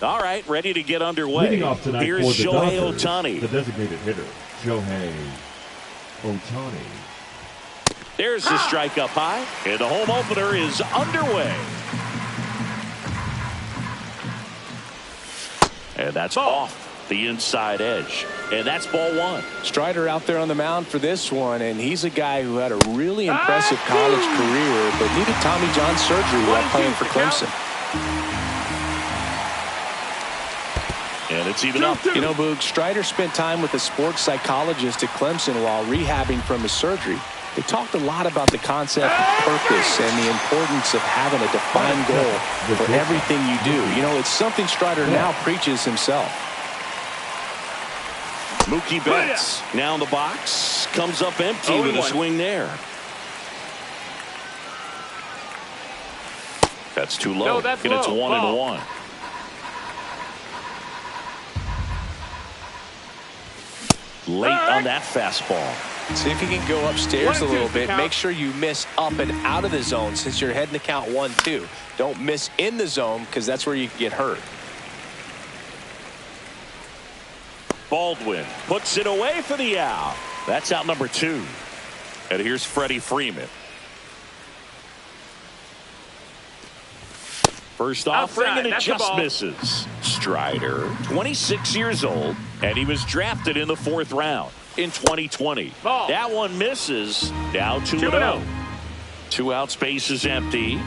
All right, ready to get underway. Leading off tonight Here's for the Shohei Dodgers, Ohtani. the designated hitter, Shohei Ohtani. There's the strike up high, and the home opener is underway. And that's off the inside edge. And that's ball one. Strider out there on the mound for this one, and he's a guy who had a really impressive college career, but needed Tommy John surgery while playing for Clemson. And it's even up. You know, Boog, Strider spent time with a sports psychologist at Clemson while rehabbing from his surgery. They talked a lot about the concept of purpose and the importance of having a defined goal for everything you do. You know, it's something Strider now preaches himself. Mookie Betts now in the box. Comes up empty with a swing there. That's too low. No, that's and it's low. 1-1. Late on that fastball. See if you can go upstairs a little bit. Make sure you miss up and out of the zone since you're heading to count 1-2. Don't miss in the zone because that's where you can get hurt. Baldwin puts it away for the out. That's out number 2. And here's Freddie Freeman. First offering, and it just misses. Strider, 26 years old, and he was drafted in the 4th round in 2020. That one misses. Now 2-0. 2 out, space is empty.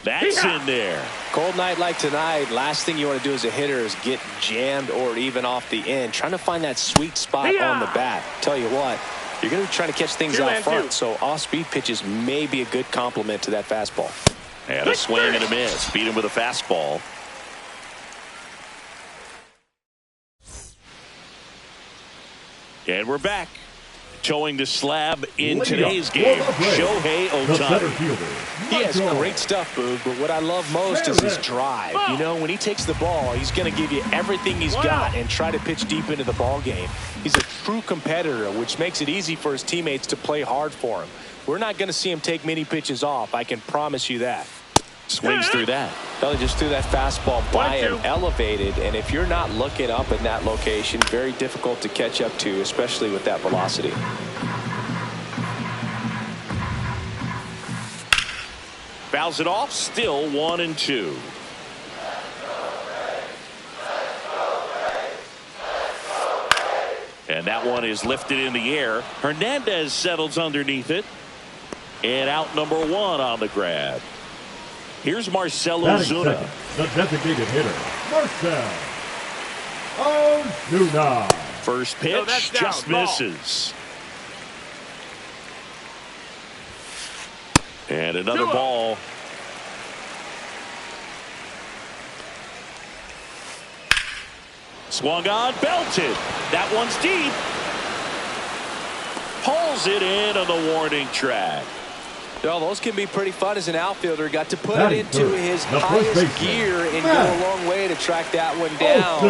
That's in there. Cold night like tonight, last thing you want to do as a hitter is get jammed or even off the end. Trying to find that sweet spot on the bat. Tell you what, you're going to be trying to catch things out front, so off-speed pitches may be a good complement to that fastball. And a swing and a miss. Beat him with a fastball. And we're back. Towing the slab in today's game, Shohei Ohtani. He has great stuff, Boog, but what I love most is his drive. You know, when he takes the ball, he's going to give you everything he's got and try to pitch deep into the ball game. He's a true competitor, which makes it easy for his teammates to play hard for him. We're not going to see him take many pitches off. I can promise you that. Swings through that. He just threw that fastball by him, elevated, and if you're not looking up in that location, very difficult to catch up to, especially with that velocity. Fouls it off, still 1-2. And that one is lifted in the air. Hernandez settles underneath it. And out number 1 on the grab. Here's Marcell Ozuna. The designated hitter, Marcell Ozuna. First pitch just misses. And another ball. Swung on, belted. That one's deep. Pulls it in on the warning track. Well, those can be pretty fun as an outfielder. Got to put it into his highest gear and go a long way to track that one down.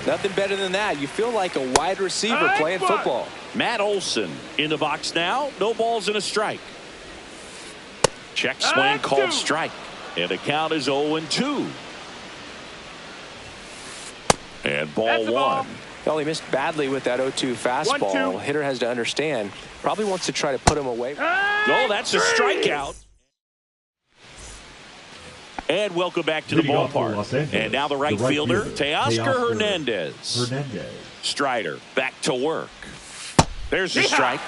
Nothing better than that. You feel like a wide receiver playing football. Matt Olson in the box now. No balls and a strike. Check swing called strike. And the count is 0-2. And ball 1. Well, he missed badly with that 0-2 fastball. Hitter has to understand. Probably wants to try to put him away. Oh, that's a strikeout. And welcome back to the ballpark. And now the right fielder, Teoscar Hernandez. Strider back to work. There's the strike.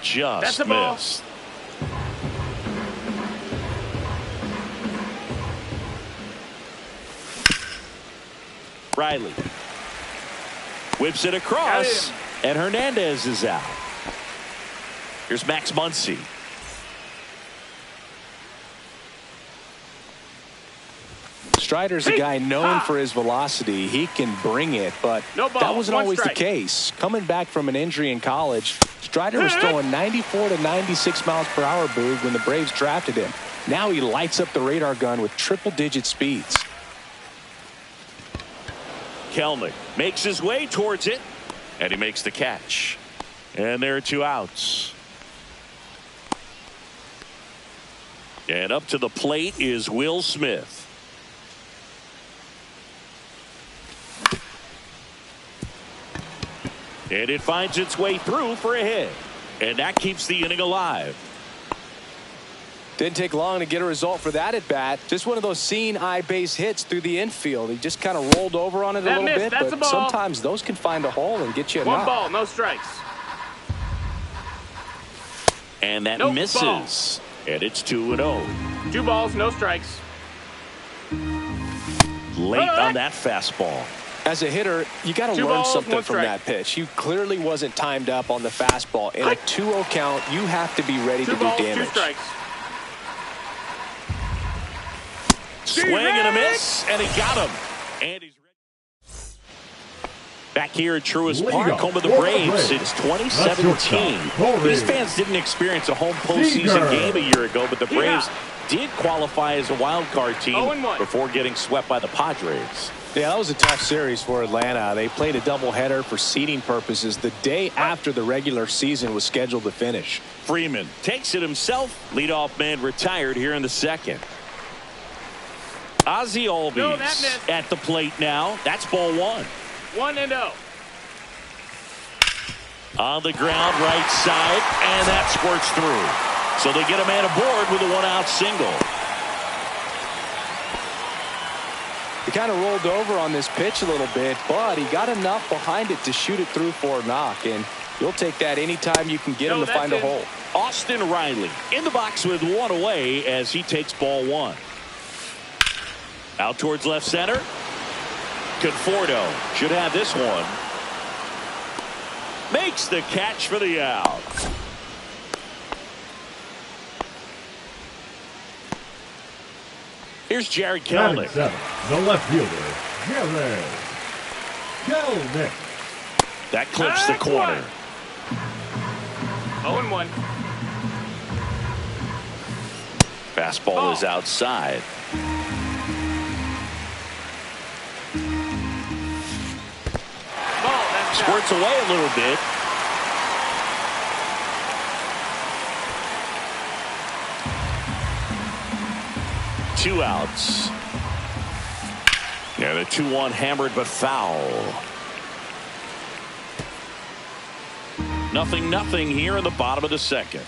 Just missed. Riley whips it across, and Hernandez is out. Here's Max Muncy. Strider's a guy known for his velocity. He can bring it, but that wasn't always the case. Coming back from an injury in college, Strider was throwing 94 to 96 miles per hour, Boog, when the Braves drafted him. Now he lights up the radar gun with triple-digit speeds. Kelnick makes his way towards it, and he makes the catch. And there are 2 outs. And up to the plate is Will Smith. And it finds its way through for a hit. And that keeps the inning alive. Didn't take long to get a result for that at bat. Just one of those seeing eye base hits through the infield. He just kind of rolled over on it a little bit, but sometimes those can find a hole and get you a knock. One ball, no strikes. And that misses. And it's 2-0. 2 balls, no strikes. Late on that fastball. As a hitter, you got to learn something from that pitch. He clearly wasn't timed up on the fastball. In a 2-0 count, you have to be ready to do damage. 2 strikes. Swing and a miss, and he got him. And he's ready. Back here at Truist Park, home of the Braves since 2017. These fans didn't experience a home postseason game a year ago, but the Braves did qualify as a wild card team before getting swept by the Padres. Yeah, that was a tough series for Atlanta. They played a doubleheader for seeding purposes the day after the regular season was scheduled to finish. Freeman takes it himself. Leadoff man retired here in the second. Ozzie Albies at the plate now. That's ball 1. 1-0. On the ground, right side, and that squirts through. So they get a man aboard with a 1-out single. He kind of rolled over on this pitch a little bit, but he got enough behind it to shoot it through for a knock, and you'll take that anytime you can get him to find a hole. Austin Riley in the box with 1 away as he takes ball 1. Out towards left center. Conforto should have this one. Makes the catch for the out. Here's Jared Kelenic. The left fielder, Jared Kelenic. That clips the corner. 0-1. Fastball is outside. Squirts away a little bit. Two outs. And a 2-1 hammered but foul. 0-0 here in the bottom of the second.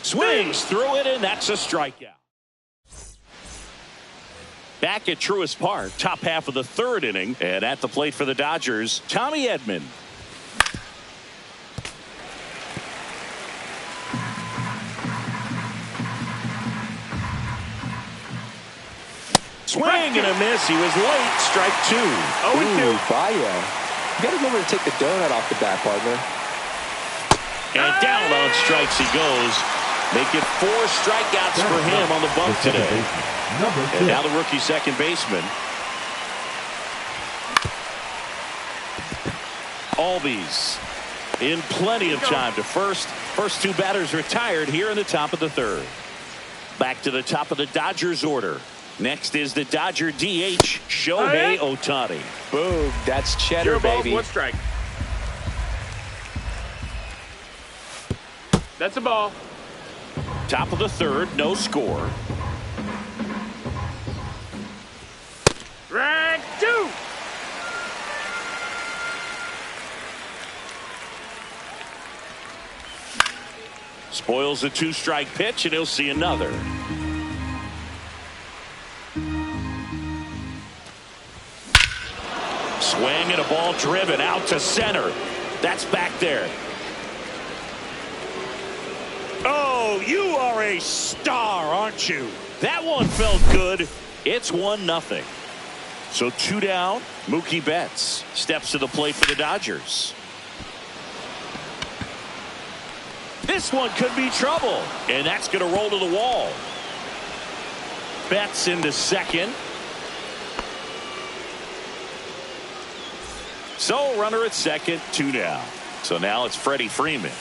Swings through it, and that's a strikeout. Back at Truist Park, top half of the third inning, and at the plate for the Dodgers, Tommy Edman. Swing and a miss. He was late. Strike 2. 0-2. Bayo. You got to remember to take the donut off the bat, partner. And down on strikes he goes. Make it 4 strikeouts for him on the bump today. And now the rookie second baseman. Albies in plenty of time to first. First 2 batters retired here in the top of the third. Back to the top of the Dodgers order. Next is the Dodger DH, Shohei Ohtani. Boom, that's cheddar, baby. 1 strike. That's a ball. Top of the third, no score. Strike 2. Spoils a 2-strike pitch, and he'll see another. Swing and a ball driven out to center. That's back there. Oh, you are a star, aren't you? That one felt good. It's 1-0. So 2 down. Mookie Betts steps to the plate for the Dodgers. This one could be trouble, and that's going to roll to the wall. Betts into second. So runner at second, 2 down. So now it's Freddie Freeman.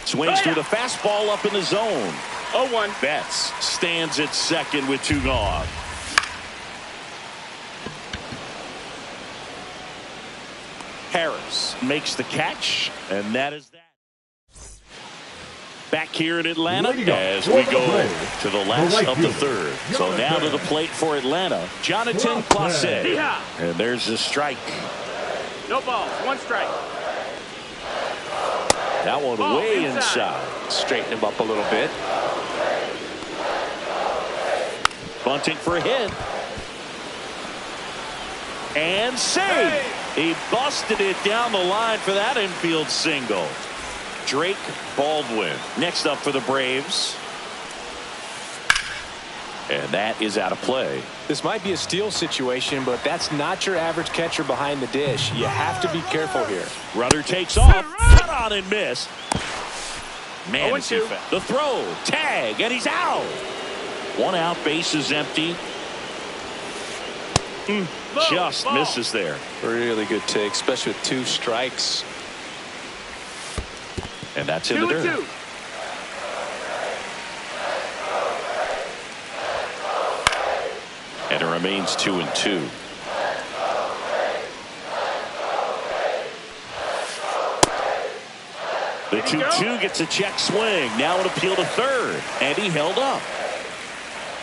Swings through the fastball up in the zone. 0-1. Betts stands at second with 2 gone. Harris makes the catch, and that is that. Back here in Atlanta as we go to the last of the third. So now to the plate for Atlanta, Jonathan Clase. And there's the strike. No balls, one strike. That one way inside. Straighten him up a little bit. Bunting for a hit. And save. He busted it down the line for that infield single. Drake Baldwin next up for the Braves. And that is out of play. This might be a steal situation, but that's not your average catcher behind the dish. You have to be careful here. Runner takes off. Cut on and miss. Man, is he fast. The throw. Tag. And he's out. One out. Base is empty. Just misses there. Really good take, especially with 2 strikes. And that's in the dirt. And it remains 2-2. The 2-2 gets a check swing. Now an appeal to third. And he held up.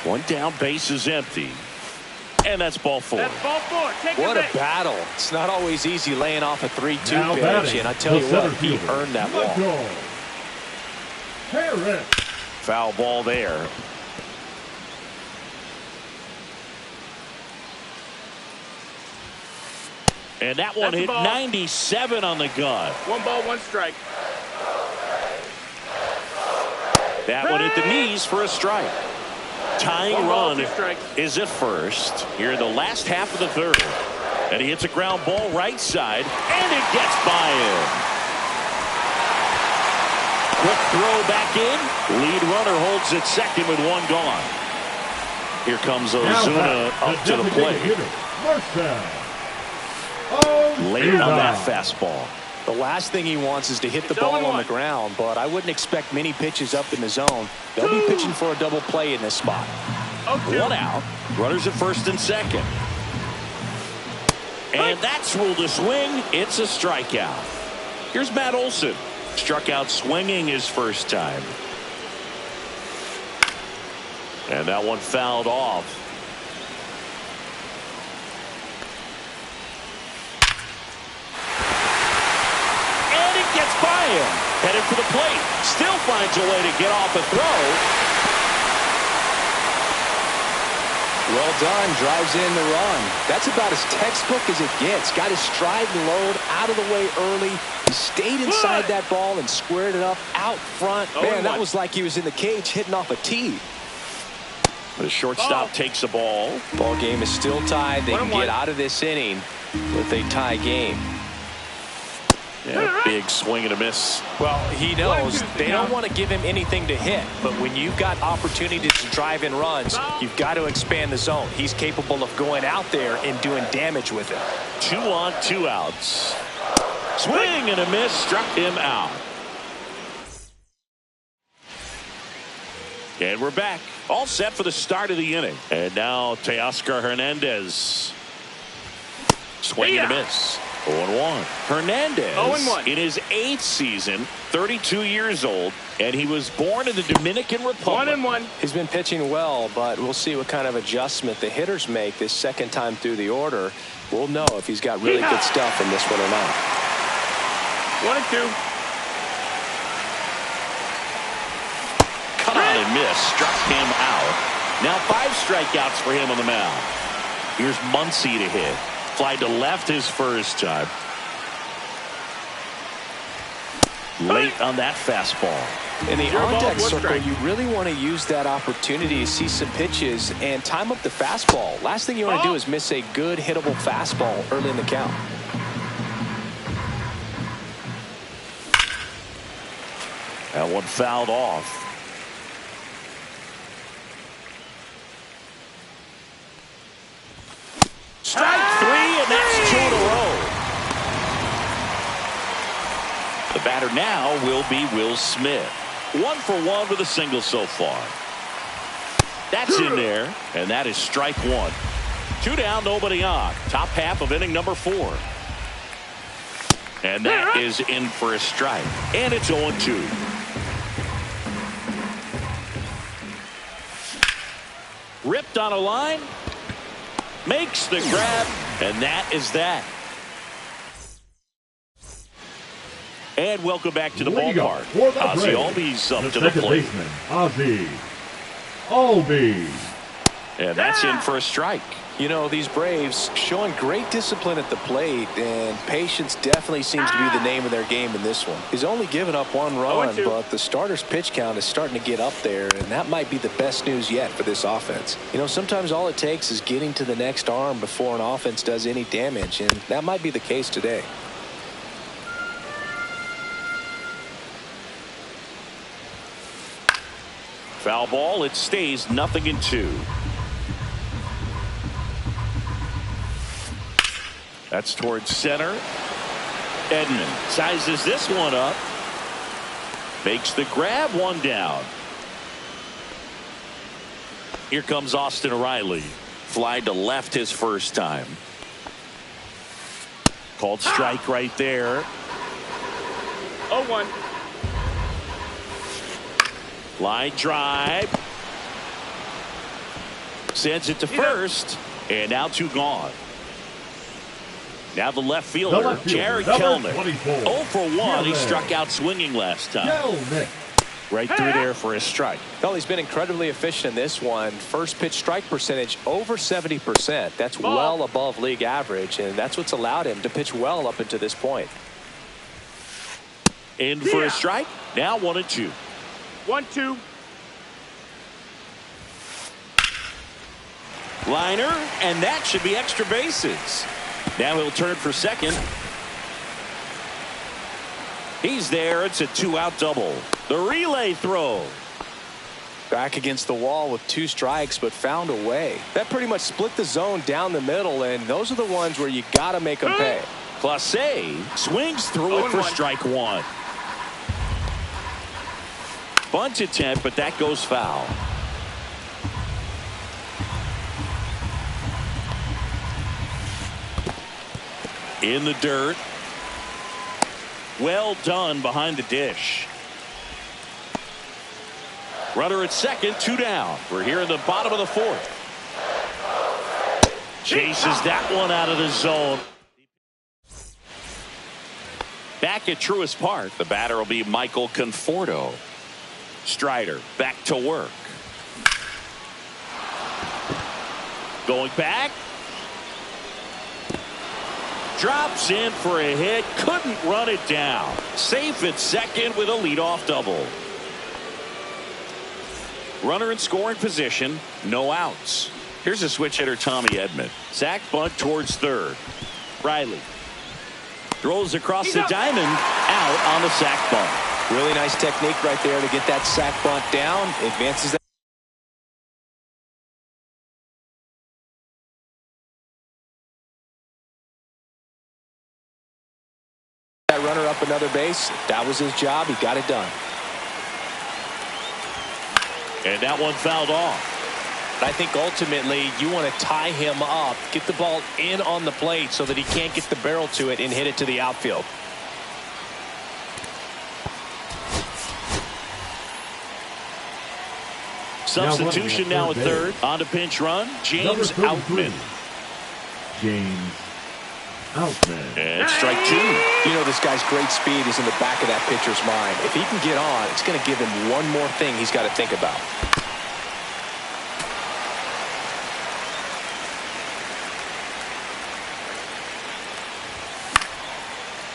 One down, base is empty. And that's ball 4. That's ball 4. What a battle. It's not always easy laying off a 3-2 pitch. And I tell you what, he earned that walk. Foul ball there. And that one hit 97 on the gun. 1 ball, 1 strike. That one hit the knees for a strike. Tying run is at first here in the last half of the third. And he hits a ground ball right side. And it gets by him. Quick throw back in. Lead runner holds at second with 1 gone. Here comes Ozuna up to the plate. Late on that fastball. The last thing he wants is to hit the ball on the ground, but I wouldn't expect many pitches up in the zone. They'll be pitching for a double play in this spot. 1 out. Runners at first and second. And that's ruled a swing. It's a strikeout. Here's Matt Olson. Struck out swinging his first time. And that one fouled off. Gets by him. Headed for the plate. Still finds a way to get off a throw. Well done. Drives in the run. That's about as textbook as it gets. Got his stride and load out of the way early. He stayed inside that ball and squared it up out front. Man, that was like he was in the cage hitting off a tee. The shortstop takes the ball. Ball game is still tied. They can get out of this inning with a tie game. Yeah, big swing and a miss. Well, he knows they don't want to give him anything to hit, but when you've got opportunities to drive in runs, you've got to expand the zone. He's capable of going out there and doing damage with it. 2 on, 2 outs. Swing and a miss, struck him out. And we're back, all set for the start of the inning. And now Teoscar Hernandez. Swing and a miss. 0-1. Hernandez in his 8th season, 32 years old, and he was born in the Dominican Republic. 1-1. He's been pitching well, but we'll see what kind of adjustment the hitters make this second time through the order. We'll know if he's got really good stuff in this one or not. 1-2. Cut on and miss, struck him out. Now 5 strikeouts for him on the mound. Here's Muncy to hit. Fly to left his first time. Late on that fastball. In the on-deck circle, you really want to use that opportunity to see some pitches and time up the fastball. Last thing you want to do is miss a good hittable fastball early in the count. That one fouled off. Strike 3, and that's 2 in a row. The batter now will be Will Smith. 1 for 1 with a single so far. That's in there, and that is strike 1. 2 down, nobody on. Top half of inning number 4. And that is in for a strike. And it's 0-2. Ripped on a line. Makes the grab. And that is that. And welcome back to the ballpark. Ozzie Albies up to the plate. Baseman, Ozzie Albies. And that's in for a strike. You know, these Braves showing great discipline at the plate, and patience definitely seems to be the name of their game in this one. He's only given up 1 run, but the starter's pitch count is starting to get up there, and that might be the best news yet for this offense. You know, sometimes all it takes is getting to the next arm before an offense does any damage, and that might be the case today. Foul ball. It stays 0-2. That's towards center. Edman sizes this one up. Makes the grab. 1 down. Here comes Austin Riley. Fly to left his first time. Called strike right there. 0-1. Line drive. Sends it to first. And now 2 gone. Now the left fielder, Jared Kelenic. 0 for 1. He struck out swinging last time. Right through there for a strike. Well, he's been incredibly efficient in this one. First pitch strike percentage over 70%. That's well above league average, and that's what's allowed him to pitch well up until this point. In for a strike. Now 1-2. 1-2. Liner, and that should be extra bases. Now he'll turn for second. He's there. It's a 2-out double. The relay throw. Back against the wall with 2 strikes, but found a way. That pretty much split the zone down the middle, and those are the ones where you got to make them pay. Clase swings through it for strike 1. Bunt attempt, but that goes foul. In the dirt. Well done behind the dish. Runner at second, 2 down. We're here in the bottom of the 4th. Chases that one out of the zone. Back at Truist Park, the batter will be Michael Conforto. Strider back to work. Going back. Drops in for a hit. Couldn't run it down. Safe at second with a leadoff double. Runner in scoring position. No outs. Here's a switch hitter, Tommy Edman. Sack bunt towards third. Riley throws across the diamond. Out on the sack bunt. Really nice technique right there to get that sack bunt down. Advances that. Runner up another base. That was his job. He got it done. And that one fouled off. I think ultimately you want to tie him up, get the ball in on the plate so that he can't get the barrel to it and hit it to the outfield. Substitution now at third. On to pinch run. James Outman. James Outman. And strike 2. You know, this guy's great speed is in the back of that pitcher's mind. If he can get on, it's going to give him one more thing he's got to think about.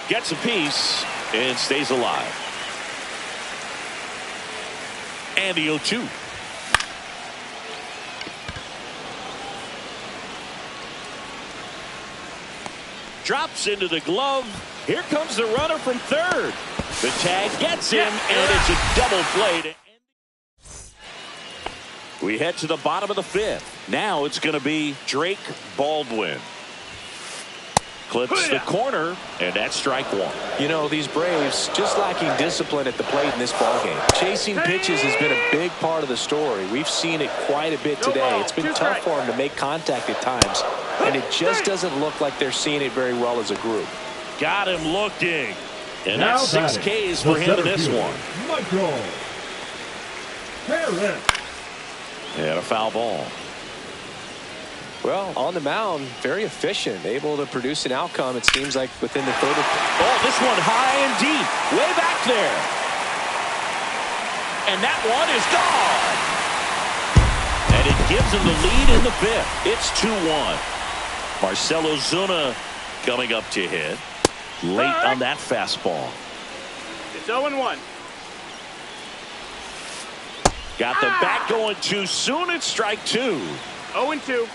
Gets a piece and stays alive. And the 0-2. Drops into the glove. Here comes the runner from third. The tag gets him, and it's a double play. We head to the bottom of the 5th. Now it's going to be Drake Baldwin. Clips the corner, and that's strike 1. You know, these Braves just lacking discipline at the plate in this ballgame. Chasing pitches has been a big part of the story. We've seen it quite a bit today. It's been tough for them to make contact at times, and it just doesn't look like they're seeing it very well as a group. Got him looking. And that's 6 Ks for him in this one. Michael Harris. And a foul ball. Well, on the mound, very efficient, able to produce an outcome, it seems like, within the third. Oh, this one high and deep, way back there. And that one is gone. And it gives him the lead in the fifth. It's 2-1. Marcell Ozuna coming up to hit. Late on that fastball. It's 0-1. Got the bat going too soon. It's strike 2. 0-2.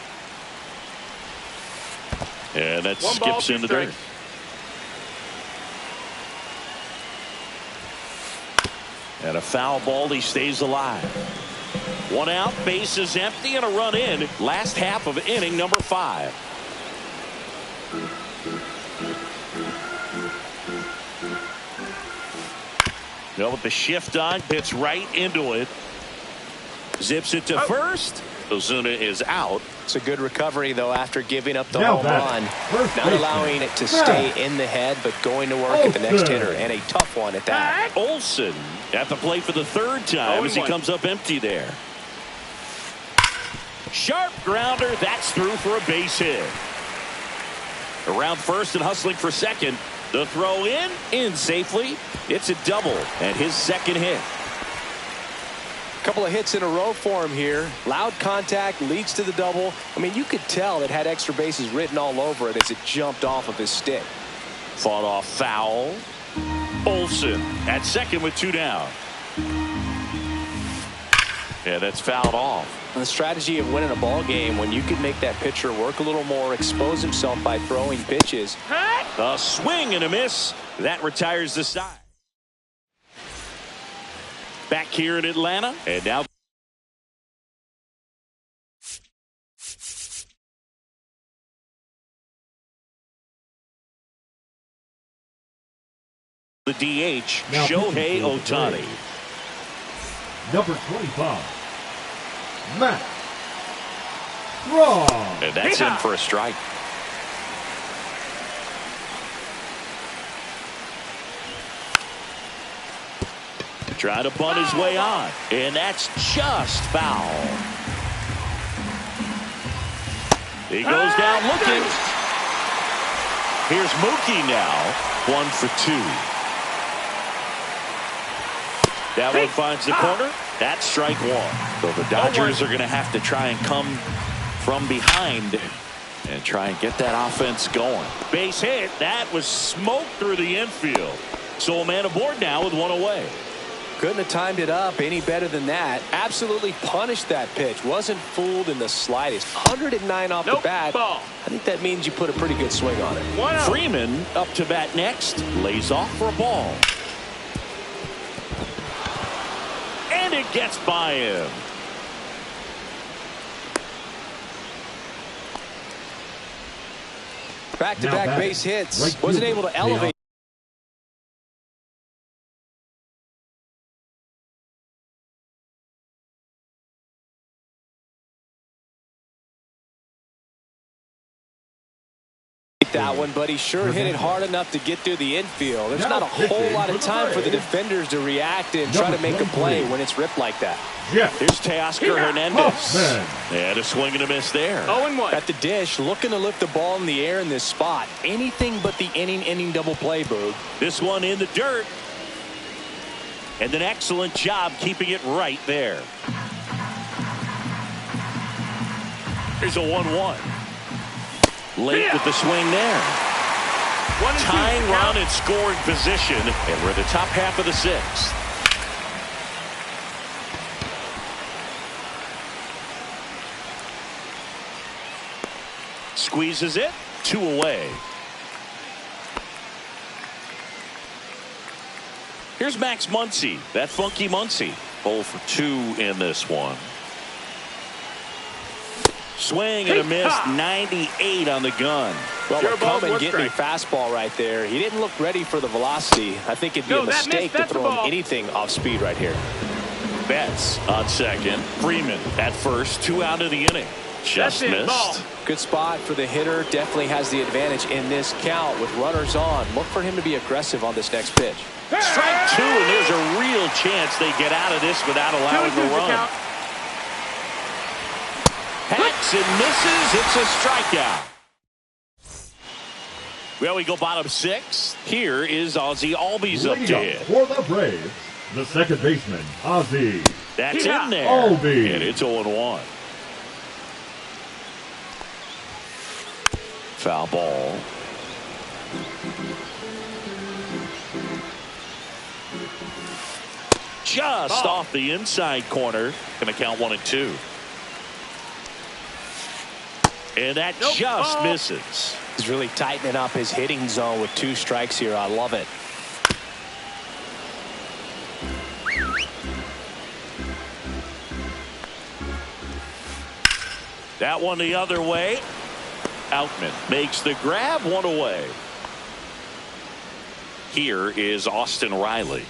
And that skips in the dirt. And a foul ball. He stays alive. One out, base is empty, and a run in. Last half of inning number 5. Now with the shift on, hits right into it. Zips it to first. Ozuna is out. It's a good recovery, though, after giving up the home run. Not allowing it to stay in the head, but going to work at the next hitter, and a tough one at that. Olson at the plate for the third time as he comes up empty there. Sharp grounder. That's through for a base hit. Around first and hustling for second. The throw in safely. It's a double and his second hit. Couple of hits in a row for him here. Loud contact leads to the double. I mean, you could tell it had extra bases written all over it as it jumped off of his stick. Fought off foul. Olson at second with 2 down. Yeah, that's fouled off. The strategy of winning a ball game, when you can make that pitcher work a little more, expose himself by throwing pitches. A swing and a miss. That retires the side. Back here in Atlanta, and now the DH, now Shohei Ohtani. Number 25, Matt Strahm. And that's in for a strike. Trying to bunt his way on, and that's just foul. He goes down looking. Here's Mookie now, 1 for 2. That one finds the corner. That's strike 1. So the Dodgers are going to have to try and come from behind and try and get that offense going. Base hit. That was smoked through the infield. So a man aboard now with 1 away. Couldn't have timed it up any better than that. Absolutely punished that pitch. Wasn't fooled in the slightest. 109 off the bat. Ball. I think that means you put a pretty good swing on it. Freeman up to bat next. Lays off for a ball. And it gets by him. Back-to-back base hits. Wasn't able to elevate. That one, but he sure hit it hard enough to get through the infield. There's not a whole lot of time for the defenders to react and try to make a play when it's ripped like that. Here's Teoscar Hernandez. And a swing and a miss there. 0-1. At the dish, looking to lift the ball in the air in this spot. Anything but the inning double play, Boog. This one in the dirt. And an excellent job keeping it right there. Here's a 1-1. Late with the swing there. Tying run in scoring position, and we're in the top half of the 6th. Squeezes it, 2 away. Here's Max Muncy, that funky Muncy. 0 for 2 in this one. Swing and a miss, 98 on the gun. Well, McCullum getting a fastball right there. He didn't look ready for the velocity. I think it'd be a mistake to throw him anything off speed right here. Betts on second. Freeman at first. 2 out of the inning. Just missed. Good spot for the hitter. Definitely has the advantage in this count with runners on. Look for him to be aggressive on this next pitch. Strike 2, and there's a real chance they get out of this without allowing the run. Hacks swings and misses. It's a strikeout. Well, we go bottom 6. Here is Ozzie Albies up to hit. For the Braves, the second baseman, Ozzie. That's in there. Albies. And it's 0-1. Foul ball. Just off the inside corner. Going to count 1-2. And that just misses. He's really tightening up his hitting zone with 2 strikes here. I love it. That one the other way. Outman makes the grab, 1 away. Here is Austin Riley.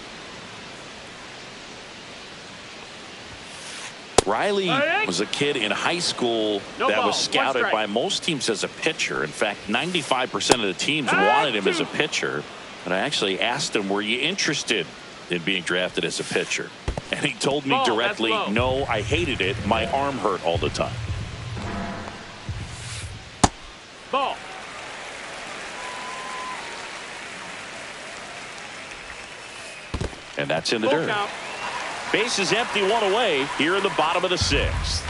Riley was a kid in high school that was scouted by most teams as a pitcher. In fact, 95% of the teams wanted him as a pitcher. And I actually asked him, were you interested in being drafted as a pitcher? And he told me directly, no, I hated it. My arm hurt all the time. Ball. And that's in the dirt. Count. Base is empty, 1 away here in the bottom of the 6th.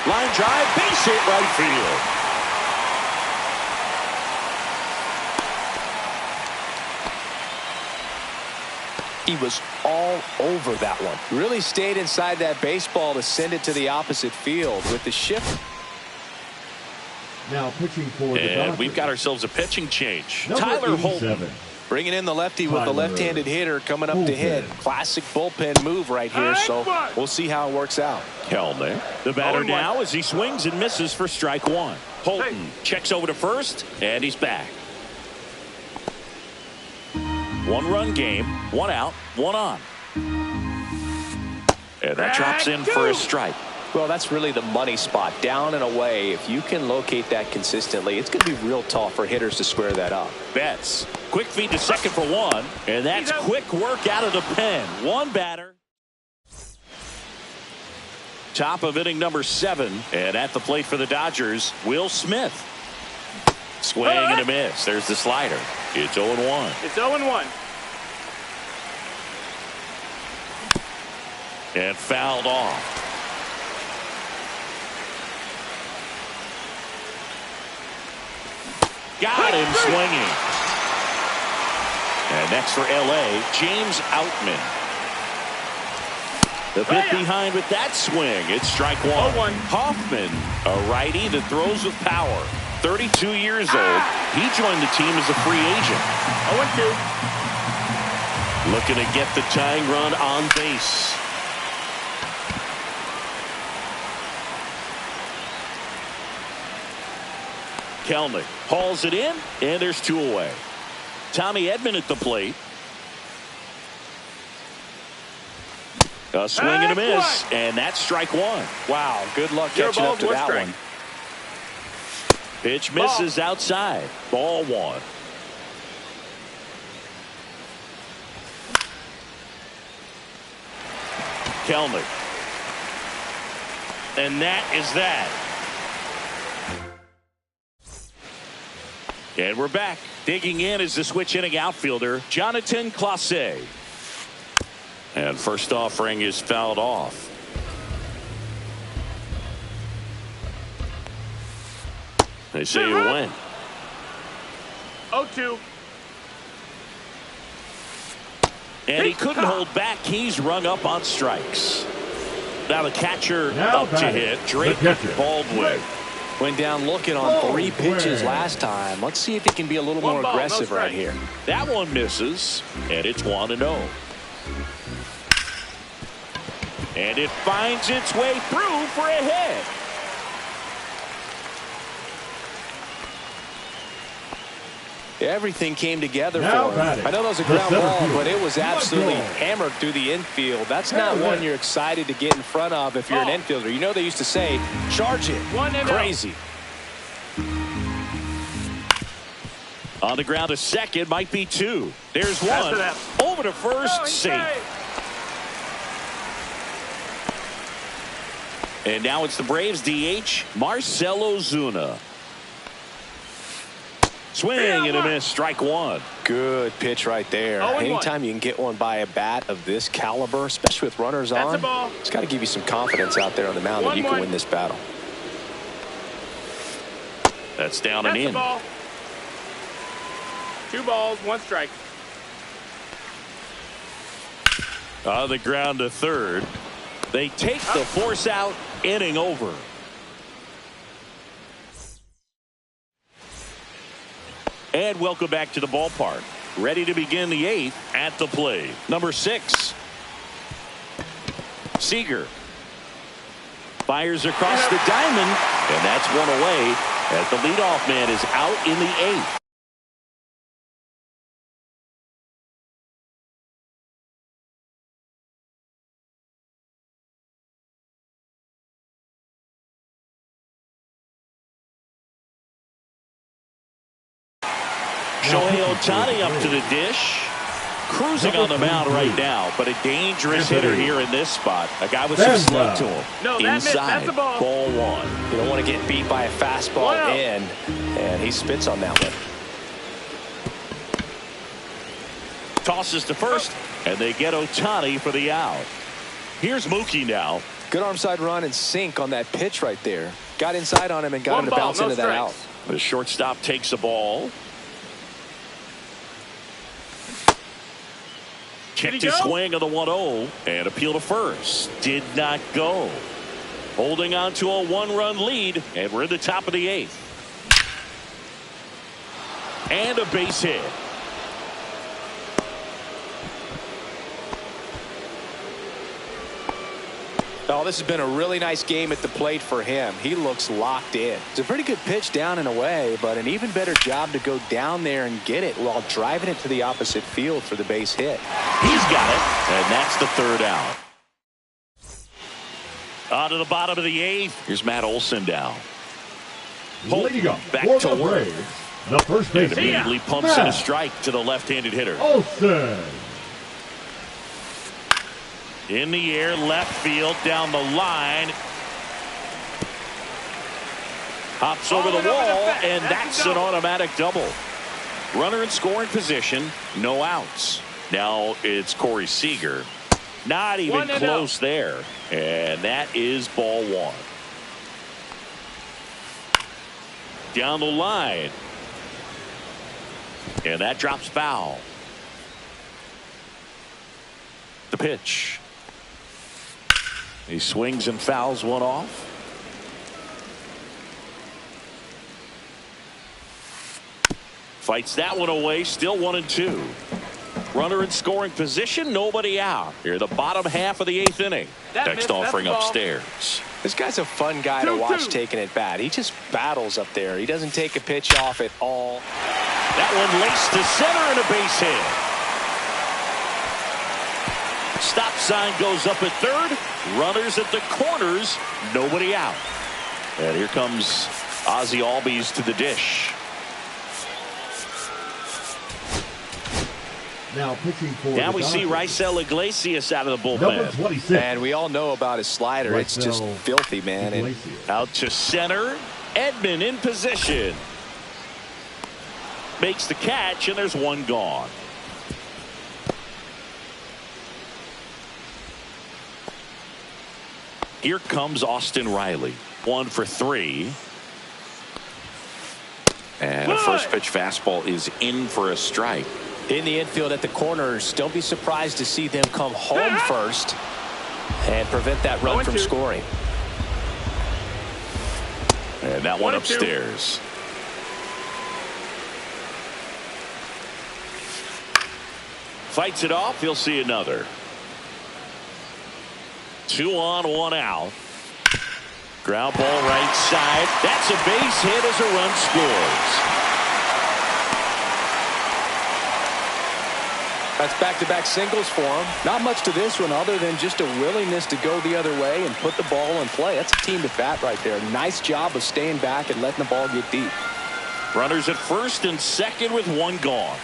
Line drive, base hit right field. He was all over that one. Really stayed inside that baseball to send it to the opposite field with the shift. Now pitching for the And Dodgers. we've got ourselves a pitching change. Number Tyler 87. Holton. Bringing in the lefty with the left-handed hitter coming up to hit. Classic bullpen move right here, so we'll see how it works out. Kellner, the batter now as he swings and misses for strike 1. Holton checks over to first, and he's back. 1-run game, 1 out, 1 on. And that drops in for a strike. Well, that's really the money spot. Down and away. If you can locate that consistently, it's going to be real tough for hitters to square that up. Betts, quick feed to second for 1. And that's quick work out of the pen. 1 batter. Top of inning number 7. And at the plate for the Dodgers, Will Smith. Swing and a miss. There's the slider. It's 0-1. It's 0-1. And fouled off. Got him swinging. And next for L.A., James Outman. The bit behind with that swing. It's strike 1. Hoffman, a righty that throws with power. 32 years old. He joined the team as a free agent. 0-2. Looking to get the tying run on base. Kelnick hauls it in, and there's 2 away. Tommy Edman at the plate. A swing and a miss, and that's strike 1. Wow, good luck catching up to that one. Pitch misses outside. Ball 1. Kelnick. And that is that. And we're back. Digging in is the switch inning outfielder, Jonathan Clase. And first offering is fouled off. They say you win. 0-2. And he couldn't hold back. He's rung up on strikes. Now the catcher up to hit, Drake Baldwin. Went down looking on 3 pitches last time. Let's see if he can be a little more aggressive right here. That one misses, and it's 1-0. And it finds its way through for a hit. Everything came together for him. I know that was a ground ball, but it was absolutely hammered through the infield. That's not one you're excited to get in front of if you're an infielder. You know they used to say, charge it. Crazy. On the ground to second, might be 2. There's 1. Over to first, safe. And now it's the Braves DH, Marcell Ozuna. Swing and a miss, strike one. Good pitch right there. Anytime you can get one by a bat of this caliber, especially with runners on, it's got to give you some confidence out there on the mound that you can win this battle. That's down and in. Ball. 2 balls, 1 strike. On the ground to third. They take the force out, inning over. And welcome back to the ballpark. Ready to begin the 8th at the plate. Number 6. Seager. Fires across the diamond, and that's one away as the leadoff man is out in the 8th. Shohei Ohtani up to the dish. Cruising on the mound right now, but a dangerous hitter here in this spot. A guy with some slug to him. No, inside. That's a ball. Ball 1. You don't want to get beat by a fastball in, and he spits on that one. Tosses to first, and they get Ohtani for the out. Here's Mookie now. Good arm side run and sink on that pitch right there. Got inside on him and got him to bounce into that out. The shortstop takes the ball. Checked his swing on the 1-0 and appeal to first. Did not go. Holding on to a 1-run lead, and we're in the top of the 8th. And a base hit. Oh, this has been a really nice game at the plate for him. He looks locked in. It's a pretty good pitch down and away, but an even better job to go down there and get it while driving it to the opposite field for the base hit. He's got it, and that's the 3rd out. On to the bottom of the 8th. Here's Matt Olson down. Leading up back for to the work. Braves, the first And baseman, immediately pumps in a strike to the left-handed hitter. Olson. In the air, left field, down the line. Hops over the wall, and that's an automatic double. Runner in scoring position, no outs. Now it's Corey Seager. Not even close there. And that is ball 1. Down the line. And that drops foul. The pitch. He swings and fouls one off. Fights that one away. Still 1-2. Runner in scoring position. Nobody out. Here the bottom half of the 8th inning. Next offering upstairs. This guy's a fun guy to watch taking at bat. He just battles up there. He doesn't take a pitch off at all. That one laced to center and a base hit. Stop sign goes up at 3rd. Runners at the corners. Nobody out. And here comes Ozzie Albies to the dish. Now pitching for Now we see Raisel Iglesias out of the number bullpen. 26. And we all know about his slider. It's just filthy, man. And out to center. Edman in position. Makes the catch, and there's one gone. Here comes Austin Riley. 1 for 3. And a first pitch fastball is in for a strike. In the infield at the corners, don't be surprised to see them come home first and prevent that run from scoring. And that one upstairs. Fights it off. He'll see another. 2 on, 1 out. Ground ball right side. That's a base hit as a run scores. That's back-to-back singles for him. Not much to this one other than just a willingness to go the other way and put the ball in play. That's a team at bat right there. Nice job of staying back and letting the ball get deep. Runners at first and second with 1 gone.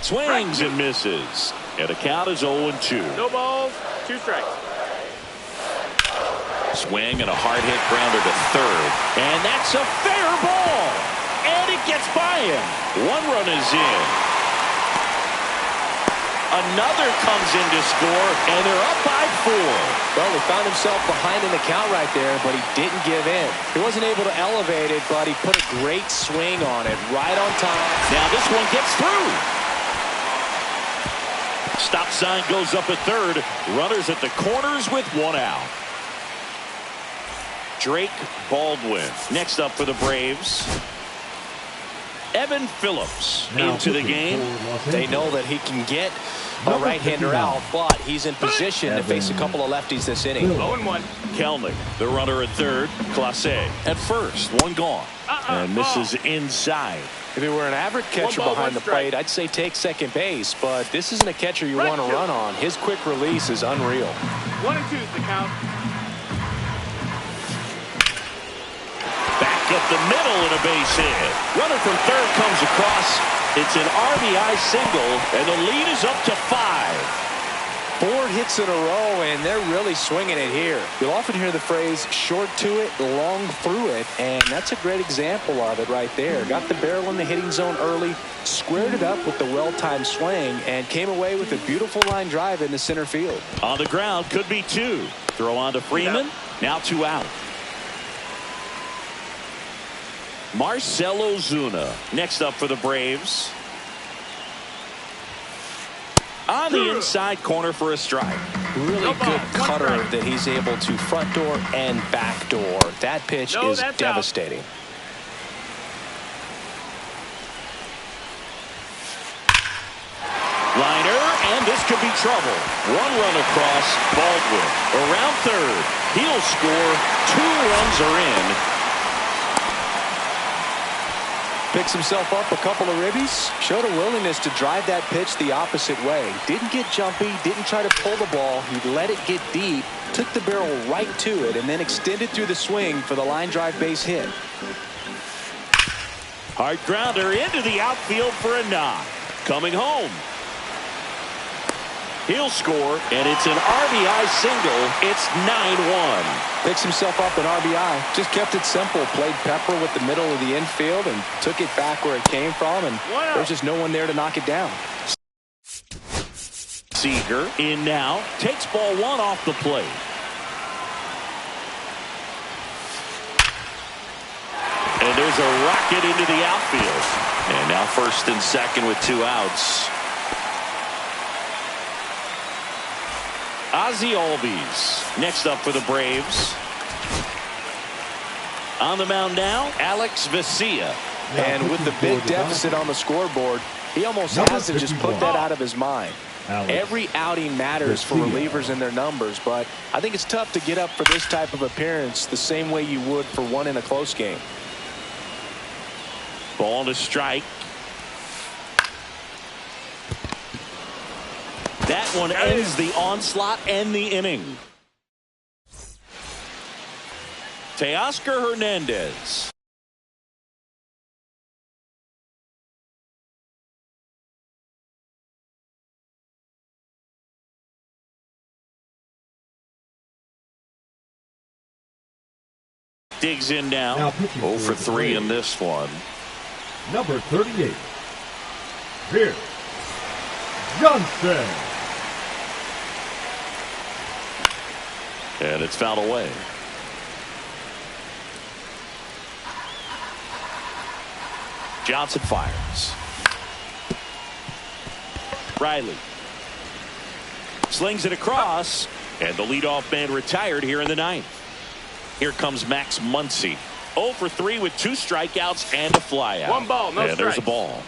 Swings and misses. And the count is 0-2. No balls, 2 strikes. Swing and a hard hit grounder to third. And that's a fair ball. And it gets by him. One run is in. Another comes in to score, and they're up by 4. Well, he found himself behind in the count right there, but he didn't give in. He wasn't able to elevate it, but he put a great swing on it right on time. Now this one gets through. Stop sign goes up at third. Runners at the corners with 1 out. Drake Baldwin next up for the Braves. Evan Phillips into the game. They know that he can get a right-hander out, but he's in position to face a couple of lefties this inning. 0-1. Kelnick, the runner at third. Clase at first. One gone. And this is inside. If he were an average catcher behind the plate, I'd say take second base, but this isn't a catcher you want to run on. His quick release is unreal. 1-2 is the count. Back up the middle and a base hit. Runner from third comes across. It's an RBI single, and the lead is up to 5. 4 hits in a row, and they're really swinging it here. You'll often hear the phrase short to it, long through it, and that's a great example of it right there. Got the barrel in the hitting zone early, squared it up with the well-timed swing, and came away with a beautiful line drive into center field. On the ground, could be 2. Throw on to Freeman. Now 2 out. Marcell Ozuna next up for the Braves. On the inside corner for a strike. Really good cutter that he's able to front door and back door. That pitch is devastating. Liner, and this could be trouble. 1 run across. Baldwin around third. He'll score. 2 runs are in. Picks himself up a couple of ribbies. Showed a willingness to drive that pitch the opposite way. Didn't get jumpy. Didn't try to pull the ball. He let it get deep. Took the barrel right to it and then extended through the swing for the line drive base hit. Hard grounder into the outfield for a knock. Coming home. He'll score, and it's an RBI single. It's 9-1. Picks himself up an RBI. Just kept it simple. Played pepper with the middle of the infield and took it back where it came from, and there's just no one there to knock it down. Seager in now. Takes ball 1 off the plate. And there's a rocket into the outfield. And now first and second with 2 outs. Ozzie Albies next up for the Braves. On the mound now, Alex Vesia. And with the big deficit on the scoreboard, he almost has to just put that out of his mind. Every outing matters for relievers and their numbers, but I think it's tough to get up for this type of appearance the same way you would for one in a close game. Ball to strike. That one ends the onslaught and the inning. Teoscar Hernandez. Digs in now. 0 for 3 in this one. Number 38. Pierce Johnson. And it's fouled away. Johnson fires. Riley slings it across, and the leadoff man retired here in the 9th. Here comes Max Muncy. 0 for 3 with 2 strikeouts and a flyout. 1 ball, no strikes. There's a ball.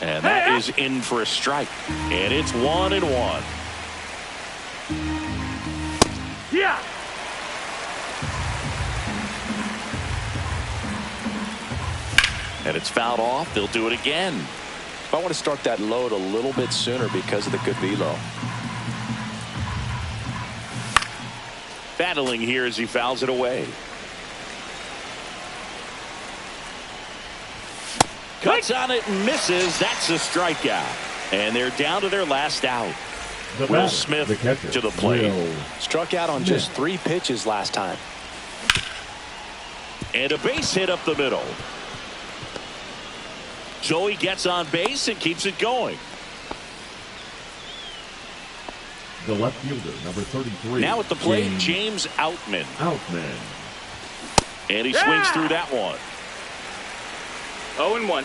And that is in for a strike. And it's 1-1. Yeah. And it's fouled off. They'll do it again. I want to start that load a little bit sooner because of the good velo. Battling here as he fouls it away. Cuts on it and misses. That's a strikeout. And they're down to their last out. Will Smith to the plate. Struck out on just 3 pitches last time. And a base hit up the middle. So he gets on base and keeps it going. The left fielder, number 33. Now at the plate, James Outman. And he swings through that one. 0-1.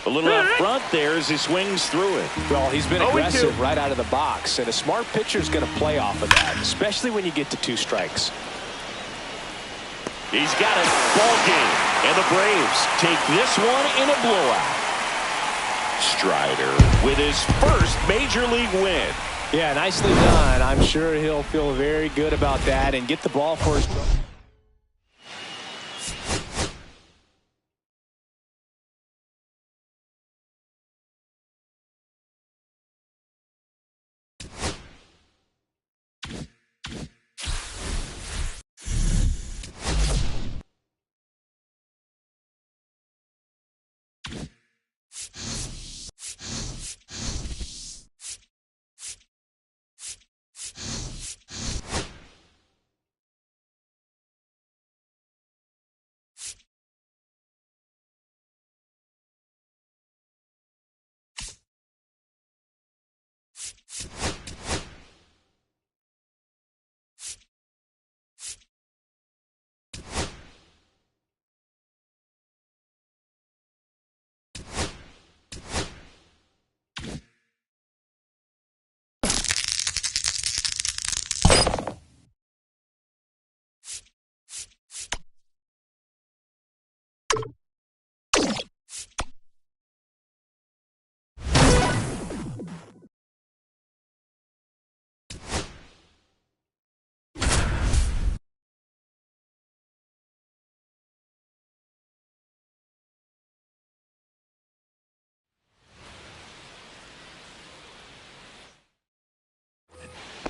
A little out front there as he swings through it. Well, he's been aggressive right out of the box, and a smart pitcher is going to play off of that, especially when you get to 2 strikes. He's got it. Ball game. And the Braves take this one in a blowout. Strider with his first major league win. Yeah, nicely done. I'm sure he'll feel very good about that and get the ball for his...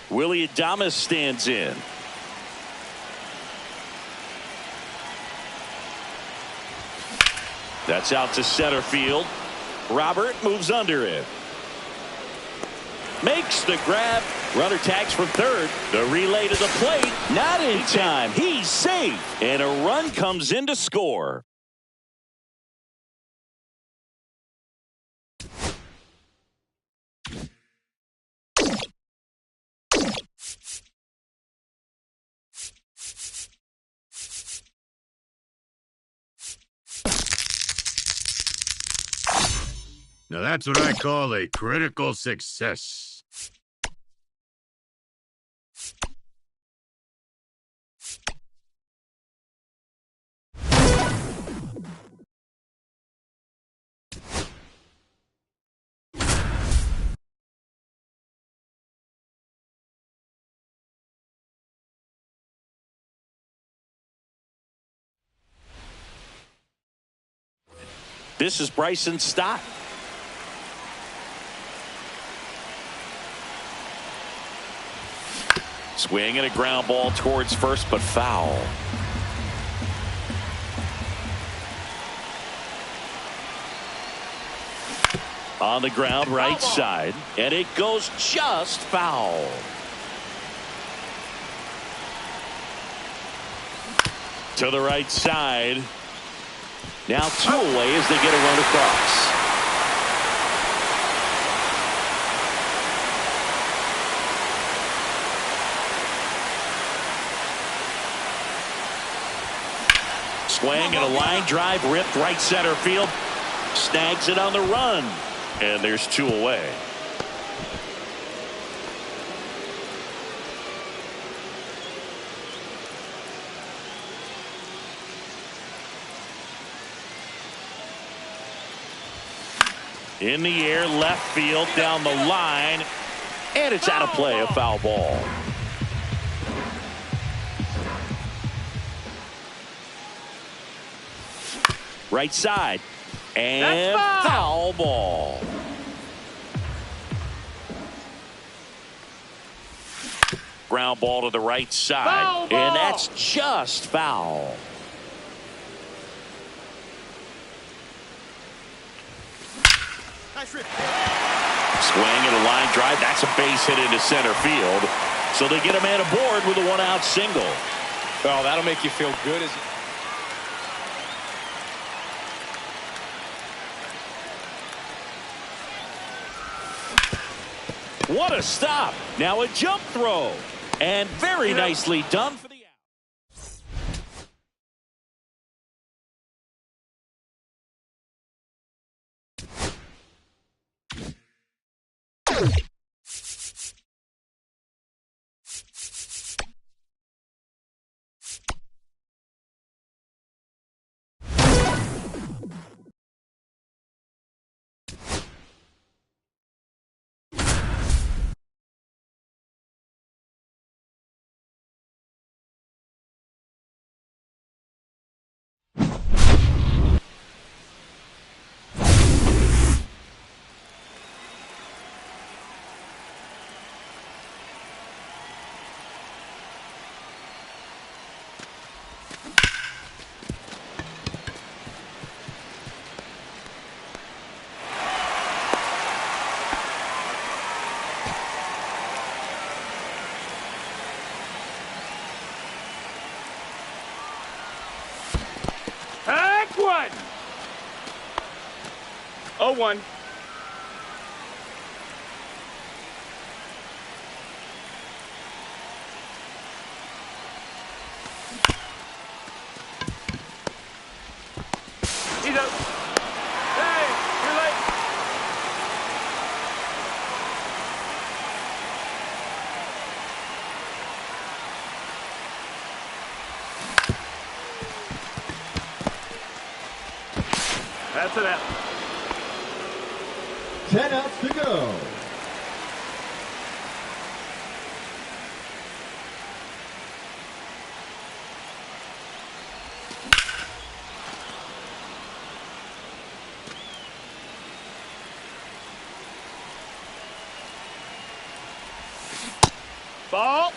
Willy Adames stands in. That's out to center field. Robert moves under it. Makes the grab. Runner tags from third. The relay to the plate. Not in time. He's safe. And a run comes in to score. Now that's what I call a critical success. This is Bryson Stott. Swing and a ground ball towards first, but foul. On the ground, right side, and it goes just foul. To the right side. Now 2 away as they get a run across. Swing and a line drive ripped right center field. Snags it on the run. And there's 2 away. In the air, left field, down the line. And it's out of play, a foul ball. Right side. And foul ball. Ground ball to the right side. And that's just foul. Nice rip. Swing and a line drive. That's a base hit into center field. So they get a man aboard with a one-out single. Well, that'll make you feel good. What a stop. Now a jump throw. And very nicely done for the out. Act one. 0-1. He's up. Hey, you're late. That's it out. 10 outs to go. Ball.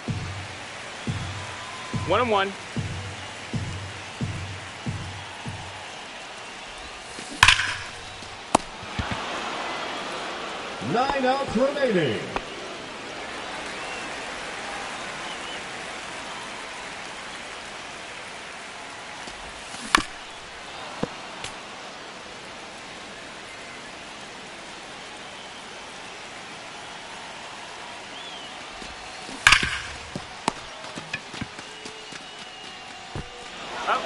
1-1. Nine outs remaining. Up.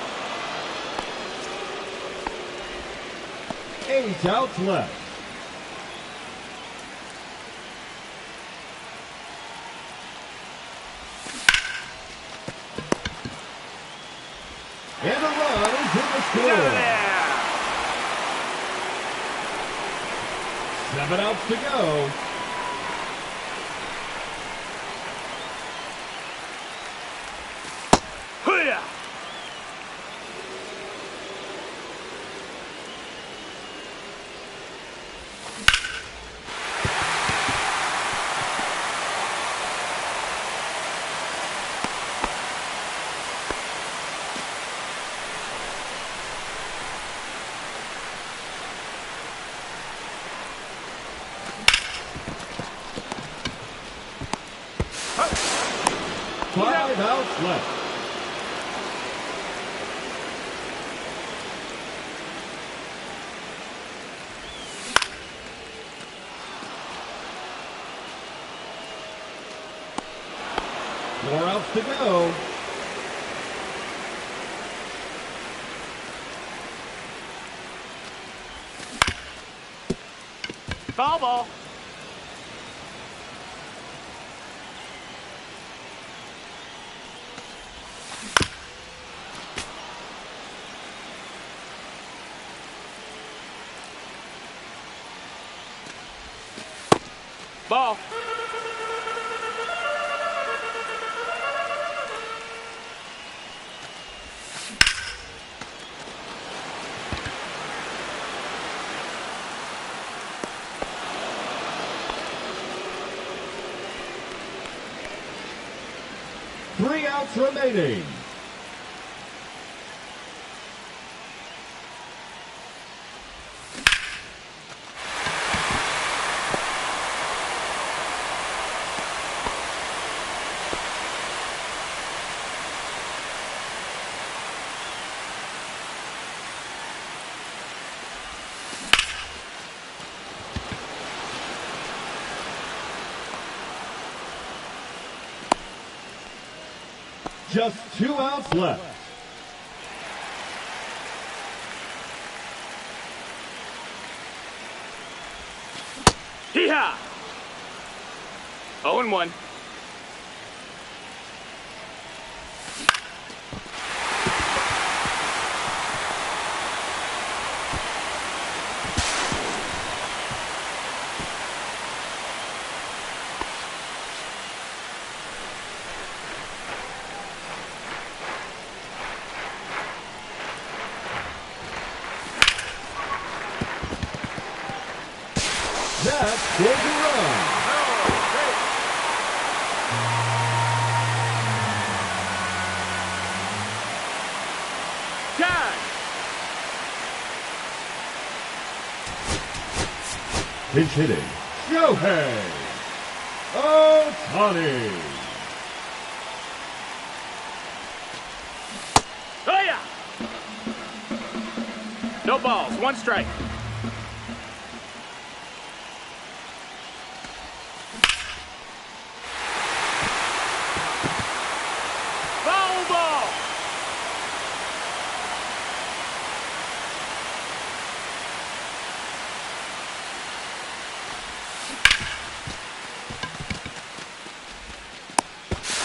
8 outs left. And a run is in the score. Yeah. 7 outs to go. Hoo-yah. Five outs left. Four outs to go. Foul ball. Ball. Three outs remaining. just 2 outs left. Hee-haw! 0-1. That scores a run. Time. Pinch hitting, Shohei Ohtani. Oh, yeah. No balls. 1 strike. Foul ball.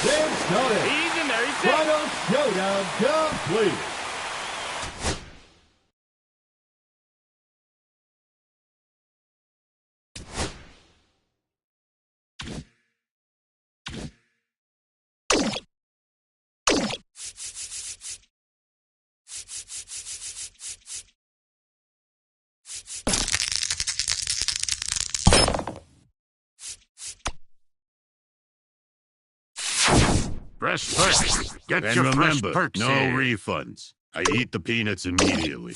They've done it. He's in there. He's set. Final showdown complete. Fresh perks. Get And your remember, fresh perks. No refunds. I eat the peanuts immediately.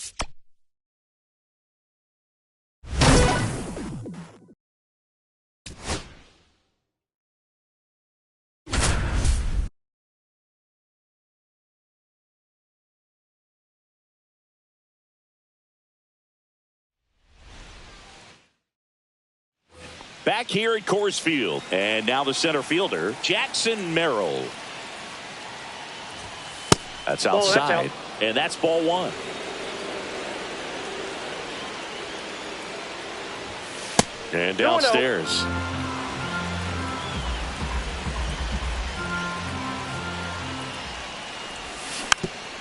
Back here at Coors Field. And now the center fielder, Jackson Merrill. That's outside. That's and that's ball 1. And downstairs.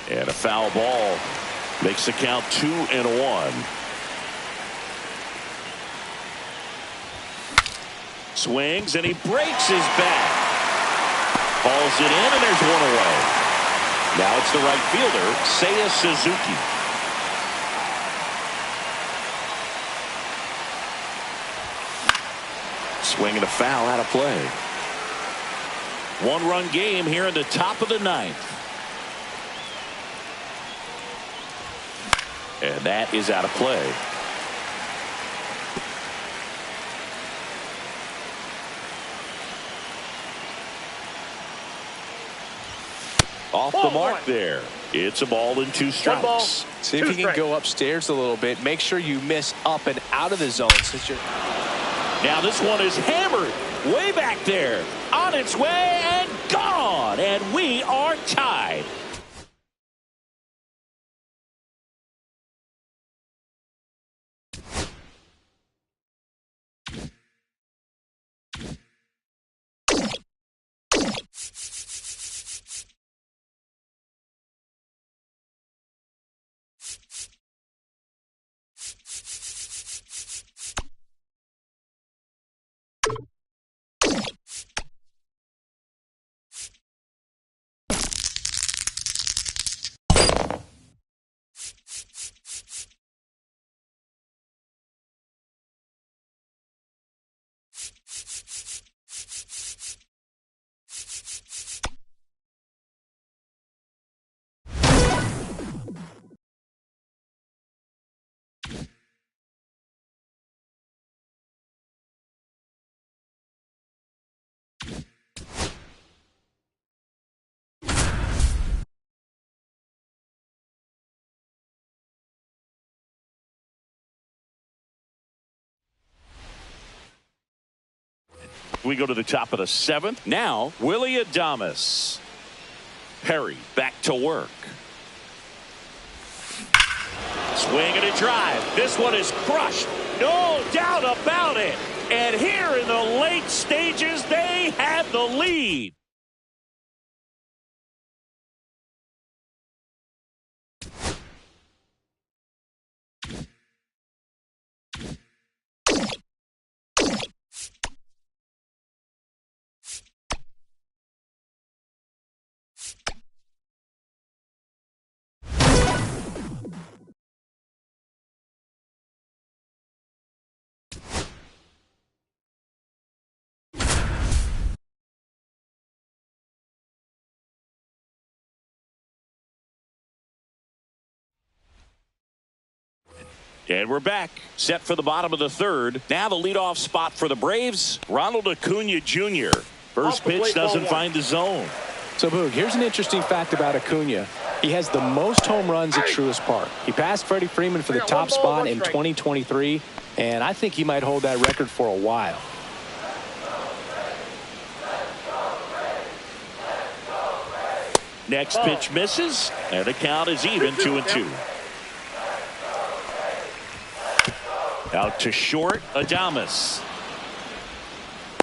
And a foul ball makes the count 2-1. Swings and he breaks his bat. Hauls it in and there's 1 away. Now it's the right fielder, Seiya Suzuki. Swinging a foul out of play. 1-run game here in the top of the 9th. And that is out of play. Off the mark there. It's a ball and 2 strikes. Ball, See if you can go upstairs a little bit. Make sure you miss up and out of the zone. Since you're... Now this one is hammered way back there. On its way and gone. And we are tied. We go to the top of the 7th. Now, Willy Adames. Perry back to work. Swing and a drive. This one is crushed. No doubt about it. And here in the late stages, they have the lead. And we're back, set for the bottom of the third. Now the leadoff spot for the Braves, Ronald Acuna Jr. First pitch doesn't find the zone. So, Boog, here's an interesting fact about Acuna. He has the most home runs at Truist Park. He passed Freddie Freeman for the top spot in 2023, and I think he might hold that record for a while. Next pitch misses, and the count is even 2-2. Out to short, Adames.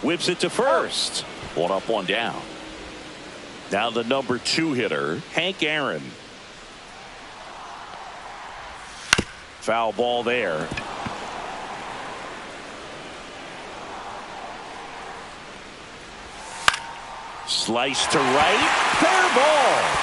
Whips it to first. One up, one down. Now the number 2 hitter, Hank Aaron. Foul ball there. Slice to right. Fair ball.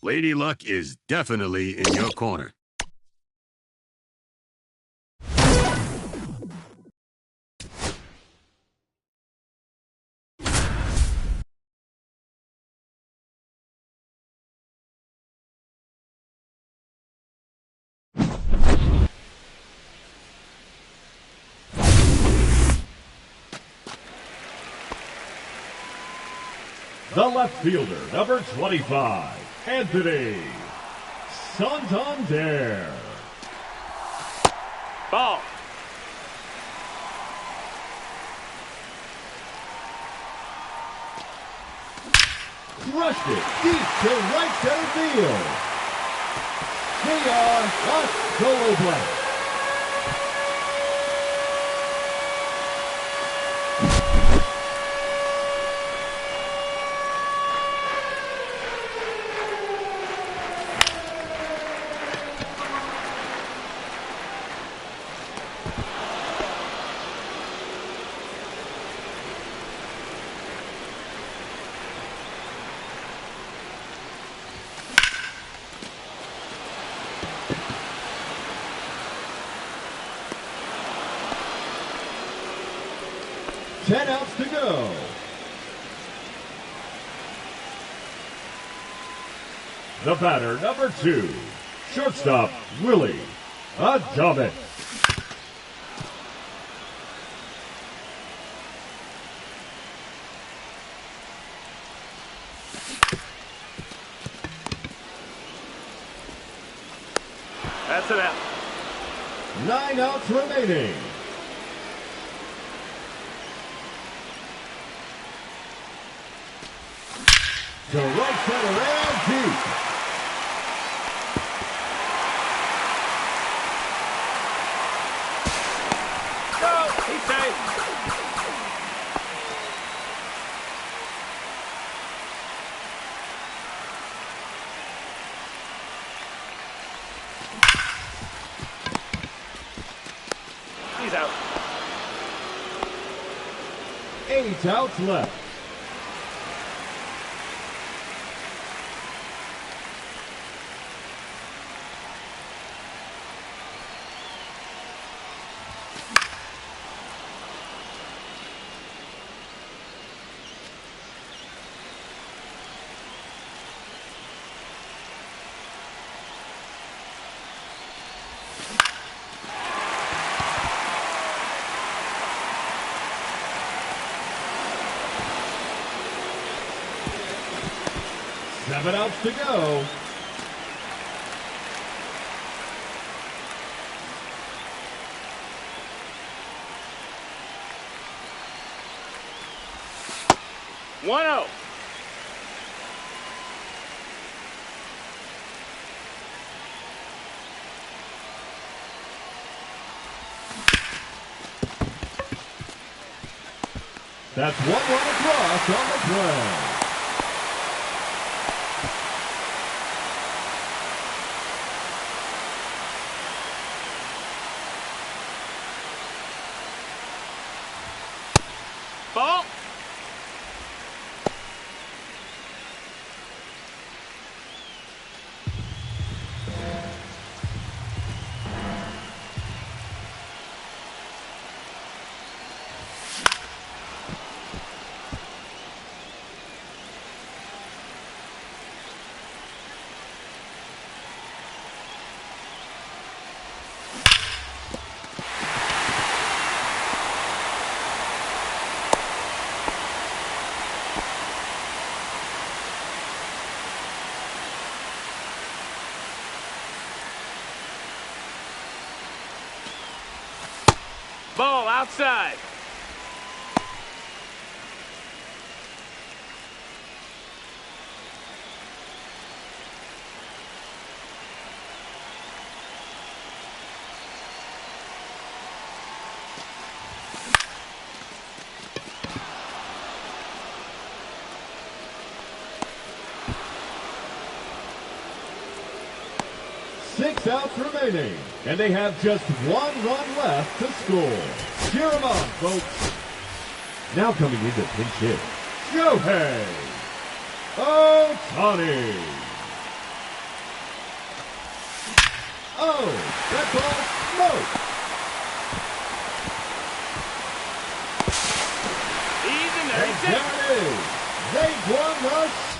Lady Luck is definitely in your corner. The left fielder, number 25, Anthony Santander. Ball. Crushed it deep to right center field. J.R. a solo blank. Ten outs to go. The batter, number 2, shortstop, Willie Adames. That's it out. 9 outs remaining. To right center and deep. 8 outs left. Seven outs to go. One out. That's one run across on the play. Ball. Ball outside. Six outs remaining, and they have just one run left to score. Cheer them on, folks. Now coming in to pinch hit, Shohei Ohtani. Oh, that's all smoke. He's in there. And He's in. there it is. They've won the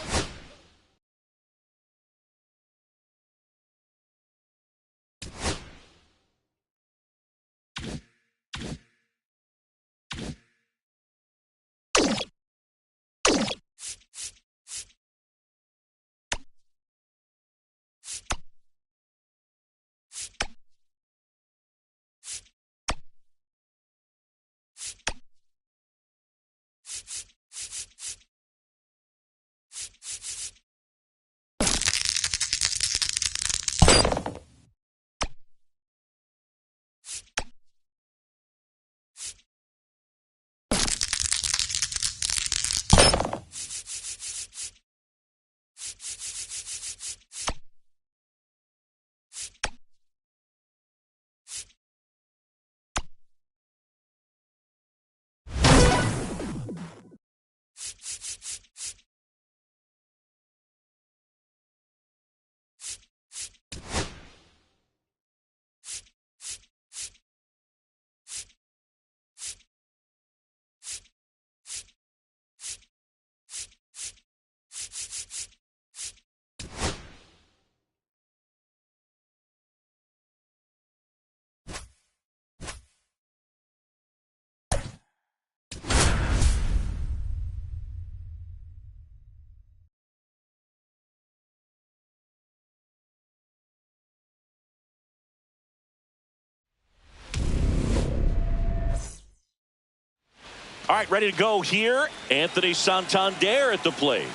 All right, ready to go here. Anthony Santander at the plate.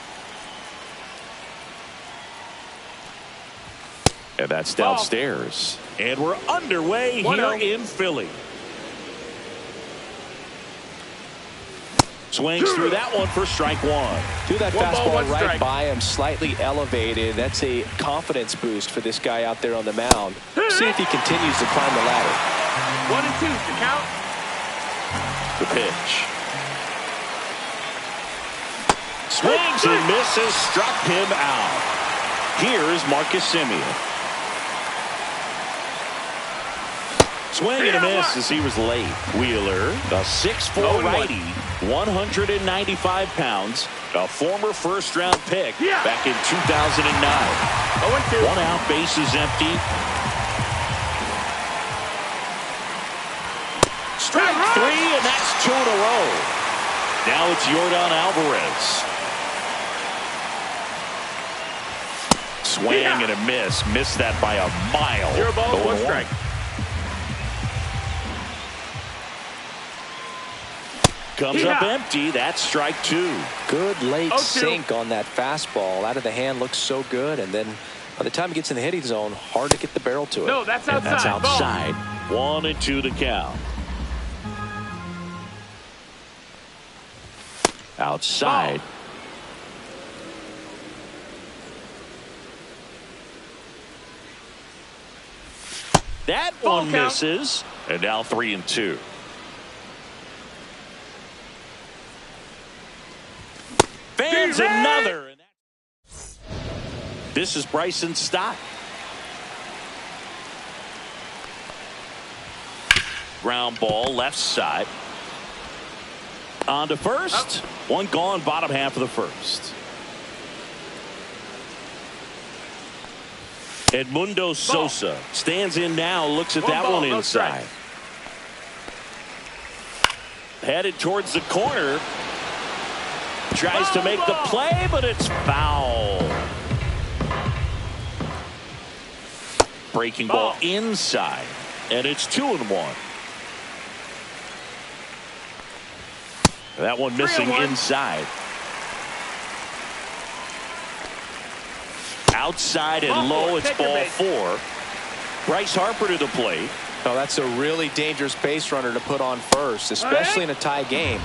And that's downstairs. And we're underway here in Philly. Swings through that one for strike one. Threw that fastball right by him, slightly elevated. That's a confidence boost for this guy out there on the mound. See if he continues to climb the ladder. 1-2 to count. The pitch. Swings and misses, struck him out. Here's Marcus Semien. Swing and a miss as he was late. Wheeler, a 6'4" righty, 195 pounds, a former first-round pick back in 2009. 1 out, bases empty. Strike 3, and that's 2 in a row. Now it's Yordan Alvarez. Swing and a miss. Missed that by a mile. 0 balls, 1 strike. Comes up empty. That's strike 2. Good late sink on that fastball. Out of the hand, looks so good. And then by the time it gets in the hitting zone, hard to get the barrel to it. No, that's outside. And that's outside. 1-2 the count. Outside. That one misses. And now 3-2. Fans another. This is Bryson Stott. Ground ball left side. On to first. One gone, bottom half of the first. Edmundo Sosa stands in now, looks at that one inside. Headed towards the corner. Tries to make the play, but it's foul. Breaking ball inside, and it's 2-1. That one missing inside. Outside and low, it's ball 4. Bryce Harper to the plate. Oh, that's a really dangerous base runner to put on first, especially in a tie game.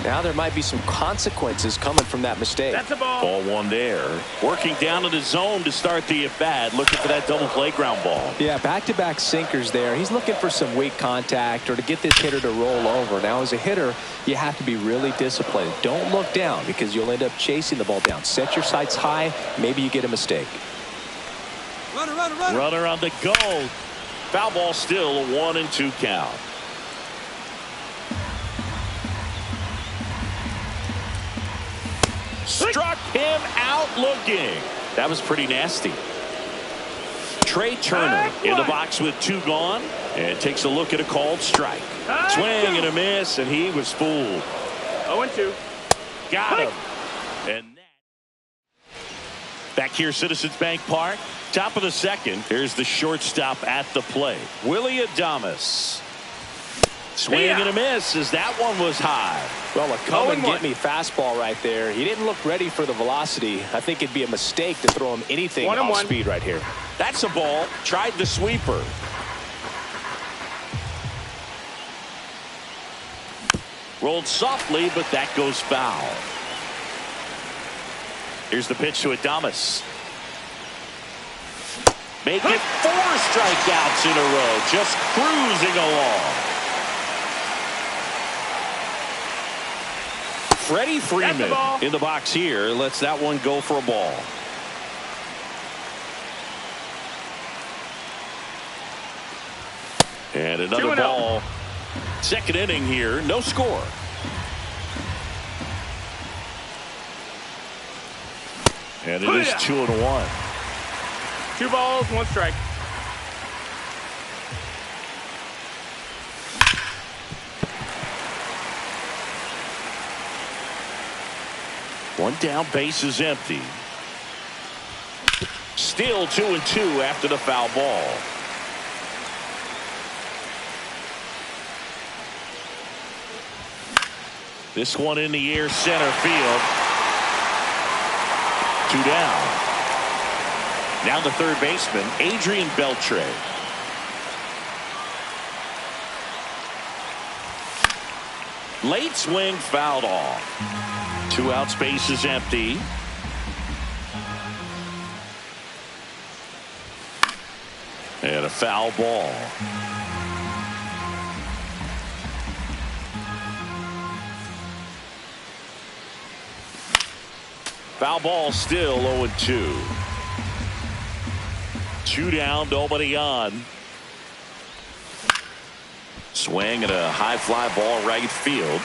Now there might be some consequences coming from that mistake. That's a ball. Ball 1 there. Working down to the zone to start the at-bat. Looking for that double play ground ball. Yeah, back-to-back sinkers there. He's looking for some weak contact or to get this hitter to roll over. Now, as a hitter, you have to be really disciplined. Don't look down because you'll end up chasing the ball down. Set your sights high. Maybe you get a mistake. Runner on the go. Foul ball still, a 1-2 count. Struck him out looking. That was pretty nasty. Trey Turner in the box with 2 gone and takes a look at a called strike. Swing and a miss, and he was fooled. 0-2. Got him. And back here, Citizens Bank Park. Top of the second. Here's the shortstop at the plate. Willy Adames. Swing and a miss as that one was high. Well, a come-and-get-me fastball right there. He didn't look ready for the velocity. I think it'd be a mistake to throw him anything off speed right here. That's a ball. Tried the sweeper. Rolled softly, but that goes foul. Here's the pitch to Adames. Make it 4 strikeouts in a row. Just cruising along. Freddie Freeman in the box here lets that one go for a ball. And another ball. Second inning here, no score. And it is 2-1. 2 balls, 1 strike. One down, base is empty. Still 2-2 after the foul ball. This one in the air, center field. 2 down. Now the third baseman, Adrian Beltre. Late swing, fouled off. 2 outs, base is empty. And a foul ball. Foul ball still 0-2. 2 down, nobody on. Swing and a high fly ball right field.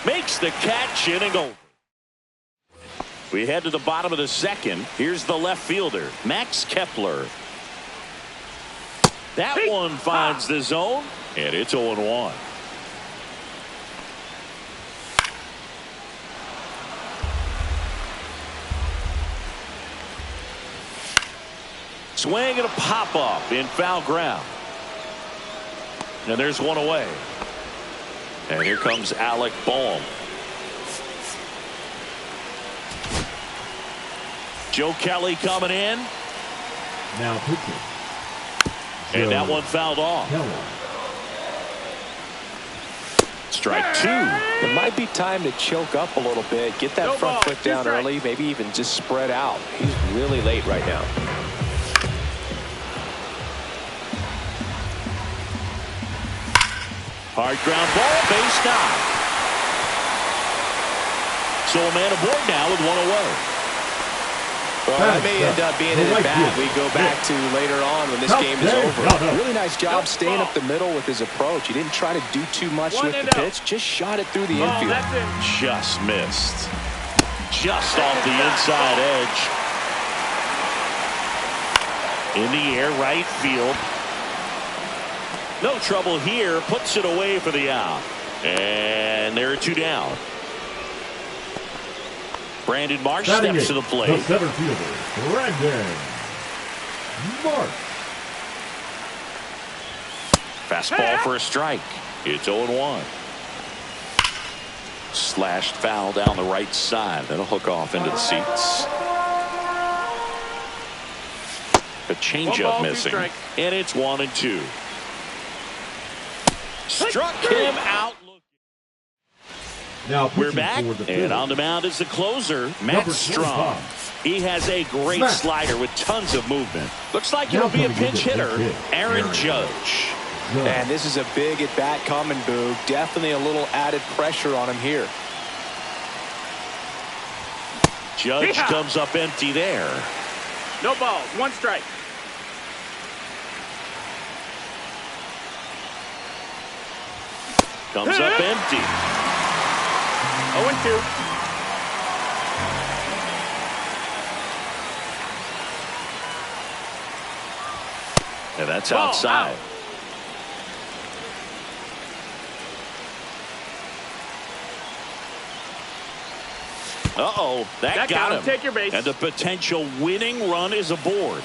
Makes the catch, inning over. We head to the bottom of the second. Here's the left fielder, Max Kepler. That one finds the zone, and it's 0-1. Swing and a pop-up in foul ground. And there's one away. And here comes Alec Bohm. Joe Kelly coming in. Now pitching. And that one fouled off. Strike 2. It might be time to choke up a little bit. Get that front foot down early. Maybe even just spread out. He's really late right now. Hard ground ball, base knock. So a man aboard now with one away. Well, that may end up being an at-bat we go back to later on when this game is over. Really nice job staying up the middle with his approach. He didn't try to do too much with the pitch. Just shot it through the infield. Just missed. Just off the inside edge. In the air, right field. No trouble here. Puts it away for the out. And there are 2 down. Brandon Marsh steps to the plate. The center fielder, Brandon Marsh. Fastball for a strike. It's 0-1. Slashed foul down the right side. That'll hook off into the seats. A changeup missing. And it's 1-2. Struck him out. Now we're back, and on the mound is the closer, Matt Strong. He has a great slider with tons of movement. Looks like he'll be a pinch hitter, Aaron Judge. And this is a big at-bat coming, Boog. Definitely a little added pressure on him here. Judge comes up empty there. No balls, 1 strike. Comes up empty. 0-2. And that's outside. Uh-oh, that got him. Take your base. And the potential winning run is aboard.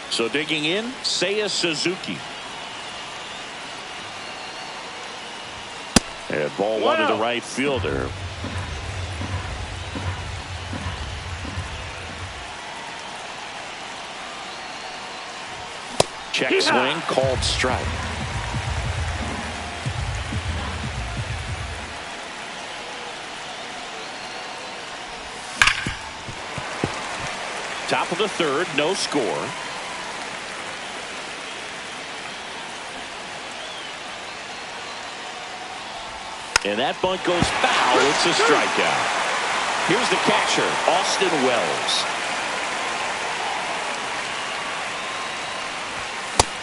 So digging in, Seiya Suzuki. And ball 1 to the right fielder. Check swing, called strike. Top of the 3rd, no score. And that bunt goes foul. It's a strikeout. Here's the catcher, Austin Wells.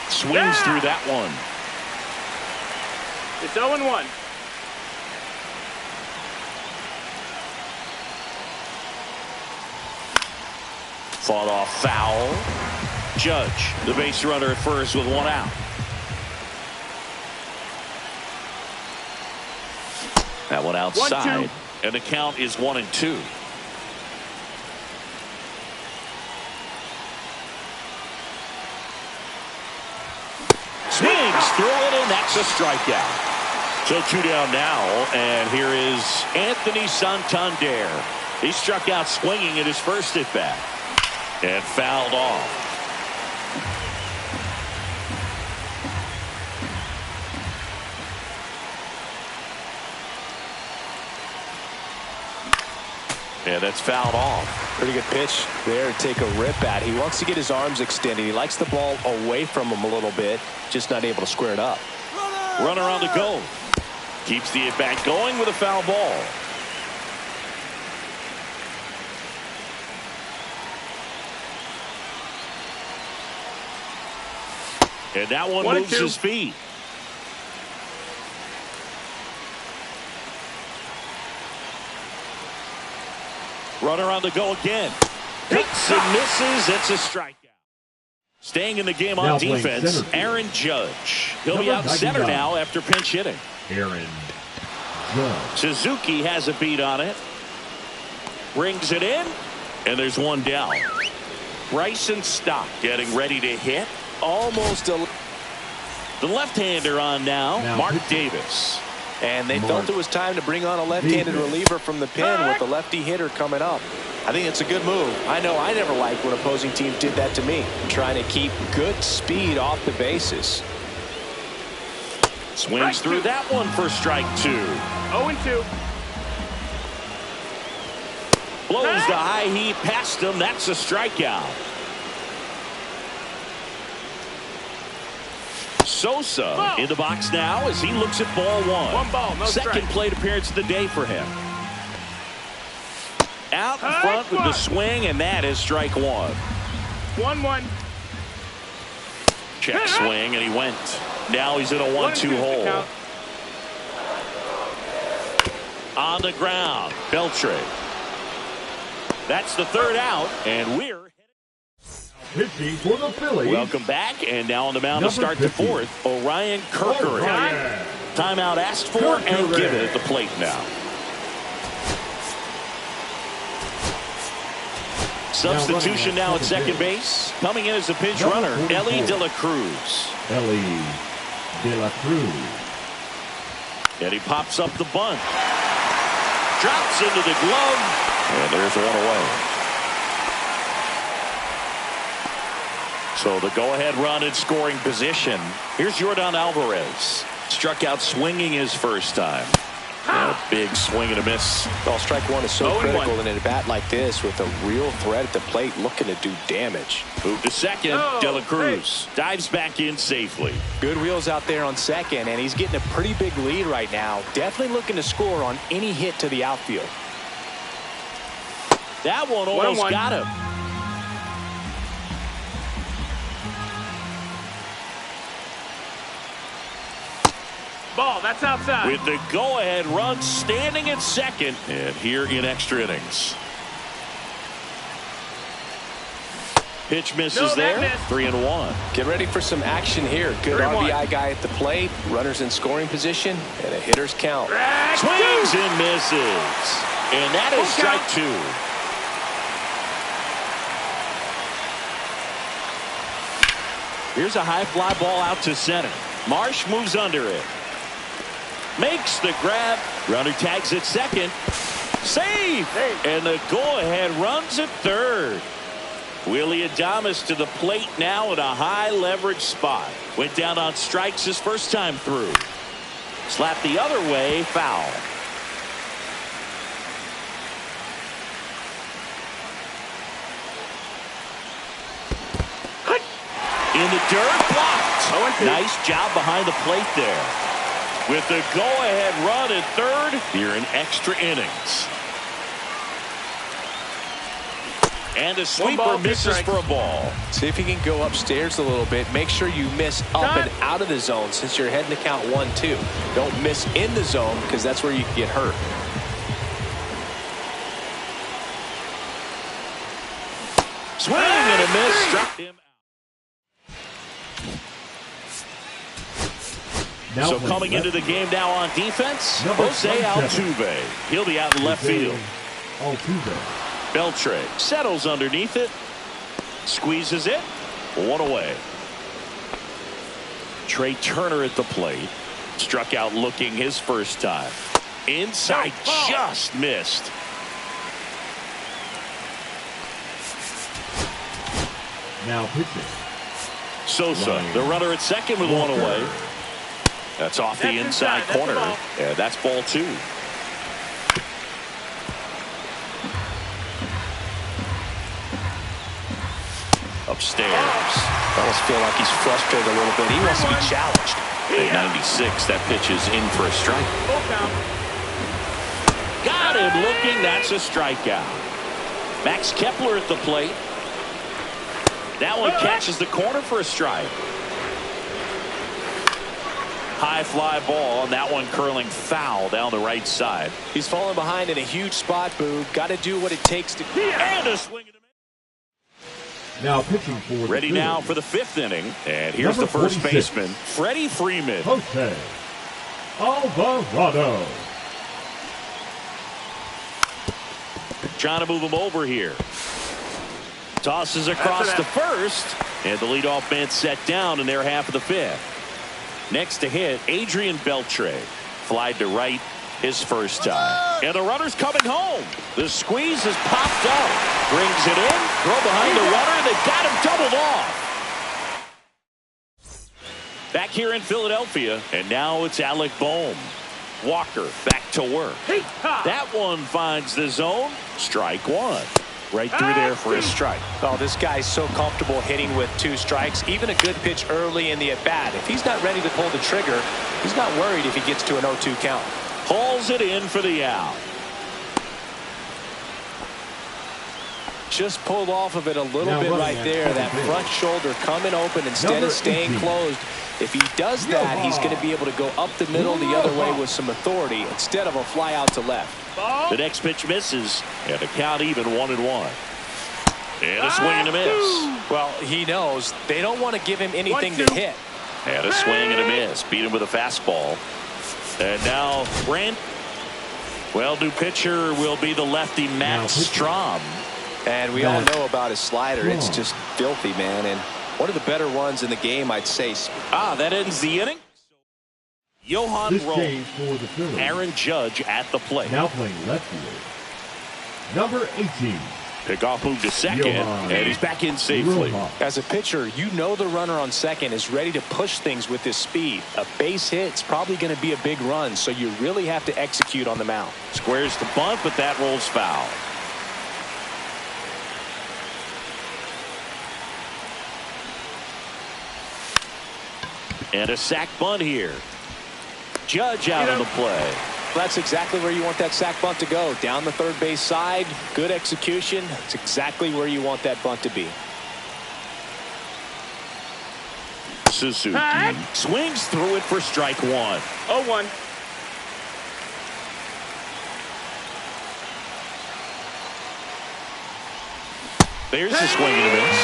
Swings through that one. It's 0-1. Fought off foul. Judge, the base runner at first with 1 out. That one outside. 1-2. And the count is 1-2. Swings through it, and that's a strikeout. So 2 down now, and here is Anthony Santander. He struck out swinging at his first at-bat and fouled off. And that's fouled off. Pretty good pitch there to take a rip at. He wants to get his arms extended. He likes the ball away from him a little bit, just not able to square it up. Runner on the go. Keeps the at-bat going with a foul ball. And that one moves his feet. Runner on the go again. Hits and misses. It's a strikeout. Staying in the game on defense, Aaron Judge. He'll be out center now after pinch hitting. Aaron Judge. Suzuki has a beat on it. Brings it in. And there's one down. Bryson Stott getting ready to hit. Almost a... The left-hander on now Mark Davis. And they felt it was time to bring on a left-handed reliever from the pen with the lefty hitter coming up. I think it's a good move. I know I never liked when opposing teams did that to me. Trying to keep good speed off the bases. Swings through that one for strike 2. 0-2. Blows the high heat past him. That's a strikeout. Sosa in the box now as he looks at ball 1. One ball, no Second strike. plate appearance of the day for him. Out in front with the swing, and that is strike 1. 1-1. Check swing, and he went. Now he's in a 1-2 hole. On the ground, Beltre. That's the third out, and we're pitching for the Phillies. welcome back, and now on the mound to start the 4th, Orion Kerkering. Timeout asked for and given at the plate now. Substitution now at second base. Coming in as a pinch runner, Ellie De La Cruz. Ellie De La Cruz. And he pops up the bunt. Drops into the glove. And there's one away. So the go-ahead run in scoring position. Here's Jordan Alvarez. Struck out swinging his first time. And a big swing and a miss. Well, strike 1 is so critical in a bat like this with a real threat at the plate looking to do damage. Move to second. De La Cruz dives back in safely. Good wheels out there on second, and he's getting a pretty big lead right now. Definitely looking to score on any hit to the outfield. That one almost got him. Ball, that's outside. With the go-ahead run standing at second, and here in extra innings. Pitch misses there. 3-1. Get ready for some action here. Good RBI guy at the plate. Runners in scoring position, and a hitter's count. Swings and misses. And that is strike 2. Here's a high fly ball out to center. Marsh moves under it. Makes the grab. Runner tags at second. Save! And the go-ahead runs at third. Willie Adames to the plate now at a high leverage spot. Went down on strikes his first time through. Slap the other way, foul. In the dirt, blocked. Nice job behind the plate there. With the go-ahead run at third, here in extra innings. And a sweeper misses for a ball. See if he can go upstairs a little bit. Make sure you miss up and out of the zone since you're heading to count 1-2. Don't miss in the zone because that's where you can get hurt. Swing and a miss. Struck him out. So coming into the game now on defense, Jose Altuve. He'll be out in left field. Altuve. Beltre settles underneath it. Squeezes it. One away. Trey Turner at the plate. Struck out looking his first time. Inside, just missed. Now pitching. Sosa, the runner at second with one away. That's off the inside corner. Yeah, that's ball 2. Upstairs. I almost feel like he's frustrated a little bit. He wants to be challenged. At 96, that pitch is in for a strike. Got him looking. That's a strikeout. Max Kepler at the plate. That one catches the corner for a strike. High fly ball, and that one curling foul down the right side. He's falling behind in a huge spot, Boog. Got to do what it takes to. And a swing. Now pitching for the Ready now for the 5th inning. And here's the first baseman, Freddie Freeman. Jose Alvarado. Trying to move him over here. Tosses across to first. And the leadoff man set down in their half of the 5th. Next to hit, Adrian Beltre. Flied to right his first time. And the runner's coming home. The squeeze is popped up. Brings it in. Throw behind the runner. They got him doubled off. Back here in Philadelphia. And now it's Alec Bohm. Walker back to work. That one finds the zone. Strike one. Right through there for a strike. Oh, this guy's so comfortable hitting with 2 strikes. Even a good pitch early in the at-bat. If he's not ready to pull the trigger, he's not worried if he gets to an 0-2 count. Hauls it in for the out. Just pulled off of it a little bit right there. That front shoulder coming open instead of staying closed. If he does that, he's going to be able to go up the middle the other way with some authority instead of a fly out to left. The next pitch misses, and the count even 1-1. And a swing and a miss. Well, he knows they don't want to give him anything to hit. And a swing and a miss. Beat him with a fastball. And now Brent. Well, new pitcher will be the lefty Matt Strom. And we all know about his slider. It's just filthy, man. And one of the better ones in the game, I'd say. That ends the inning. Johan Roll. Aaron Judge at the plate. Now playing left field. Number 18. Pickoff move to second, and he's back in safely. As a pitcher, you know the runner on second is ready to push things with his speed. A base hit's probably going to be a big run, so you really have to execute on the mound. Squares the bunt, but that rolls foul. And a sac bunt here. Judge out on the play. That's exactly where you want that sac bunt to go. Down the third base side. Good execution. It's exactly where you want that bunt to be. Suzuki swings through it for strike one. 0-1. There's a swing and a miss.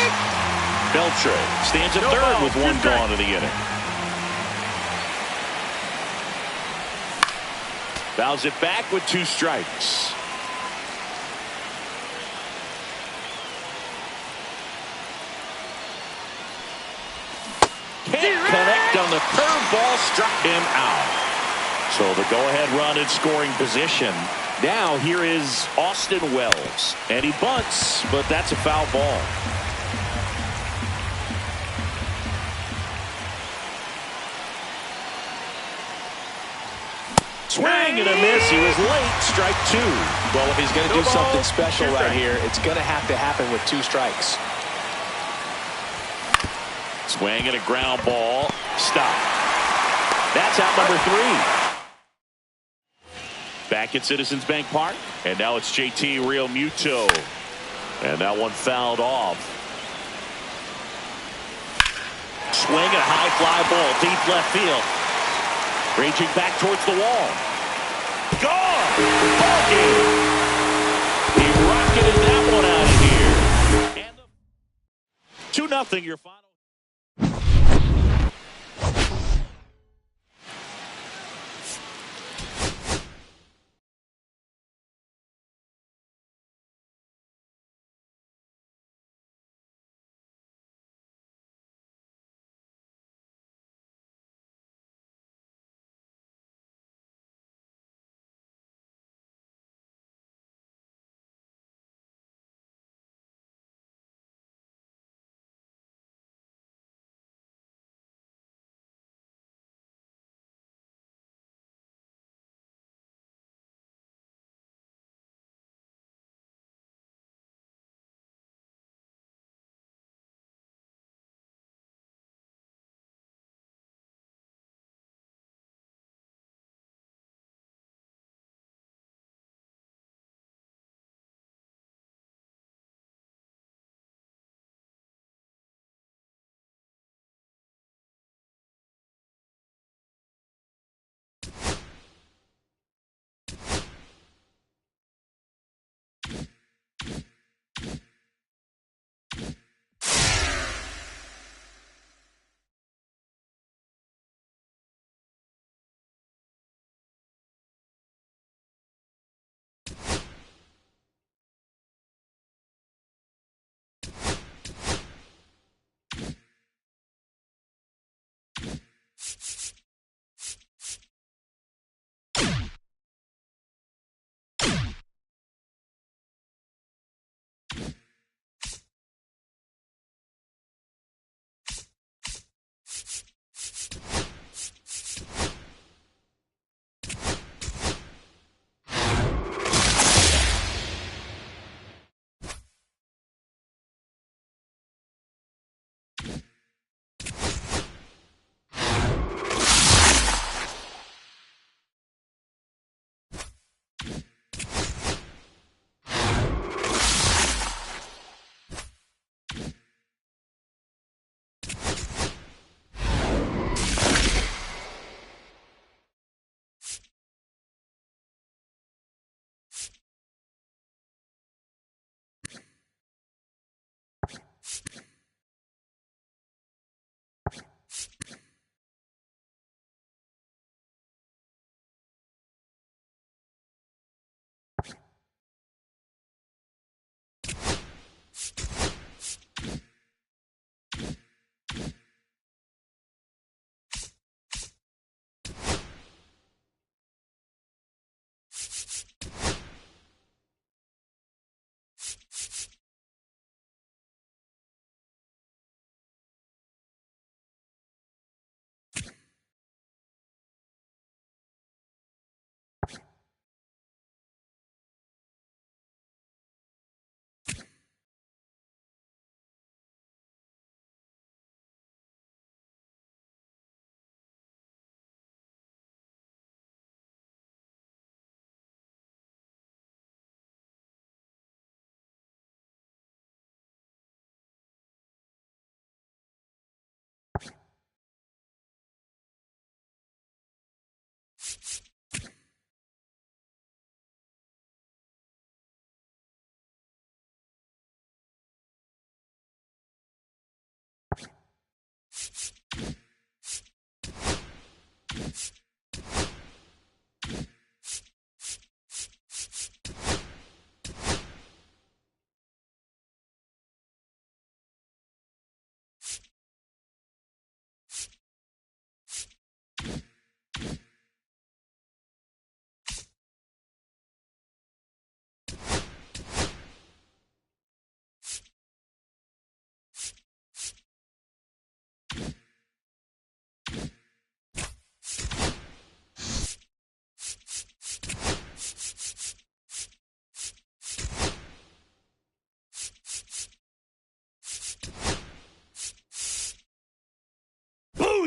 Beltre stands at third with one gone in the inning. Fouls it back with 2 strikes. Can't connect on the curveball, struck him out. So the go-ahead run in scoring position. Now here is Austin Wells. And he bunts, but that's a foul ball. Swing and a miss. He was late. Strike 2. Well, if he's going to do something special right here, it's going to have to happen with 2 strikes. Swing and a ground ball. Stop. That's out number 3. Back at Citizens Bank Park. And now it's JT Realmuto. And that one fouled off. Swing and a high fly ball. Deep left field. Raging back towards the wall. Gone! Ball game! He rocketed that one out of here. And 2-0 your final.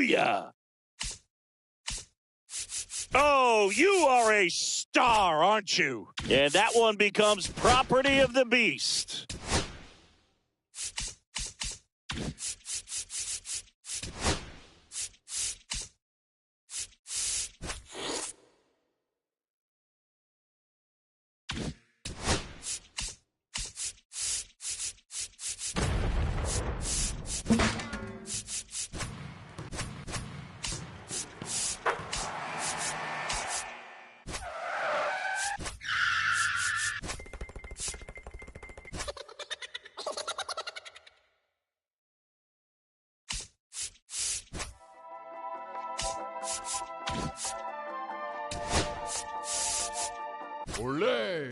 Booyah! Oh, you are a star, aren't you? And that one becomes property of the beast. Olé!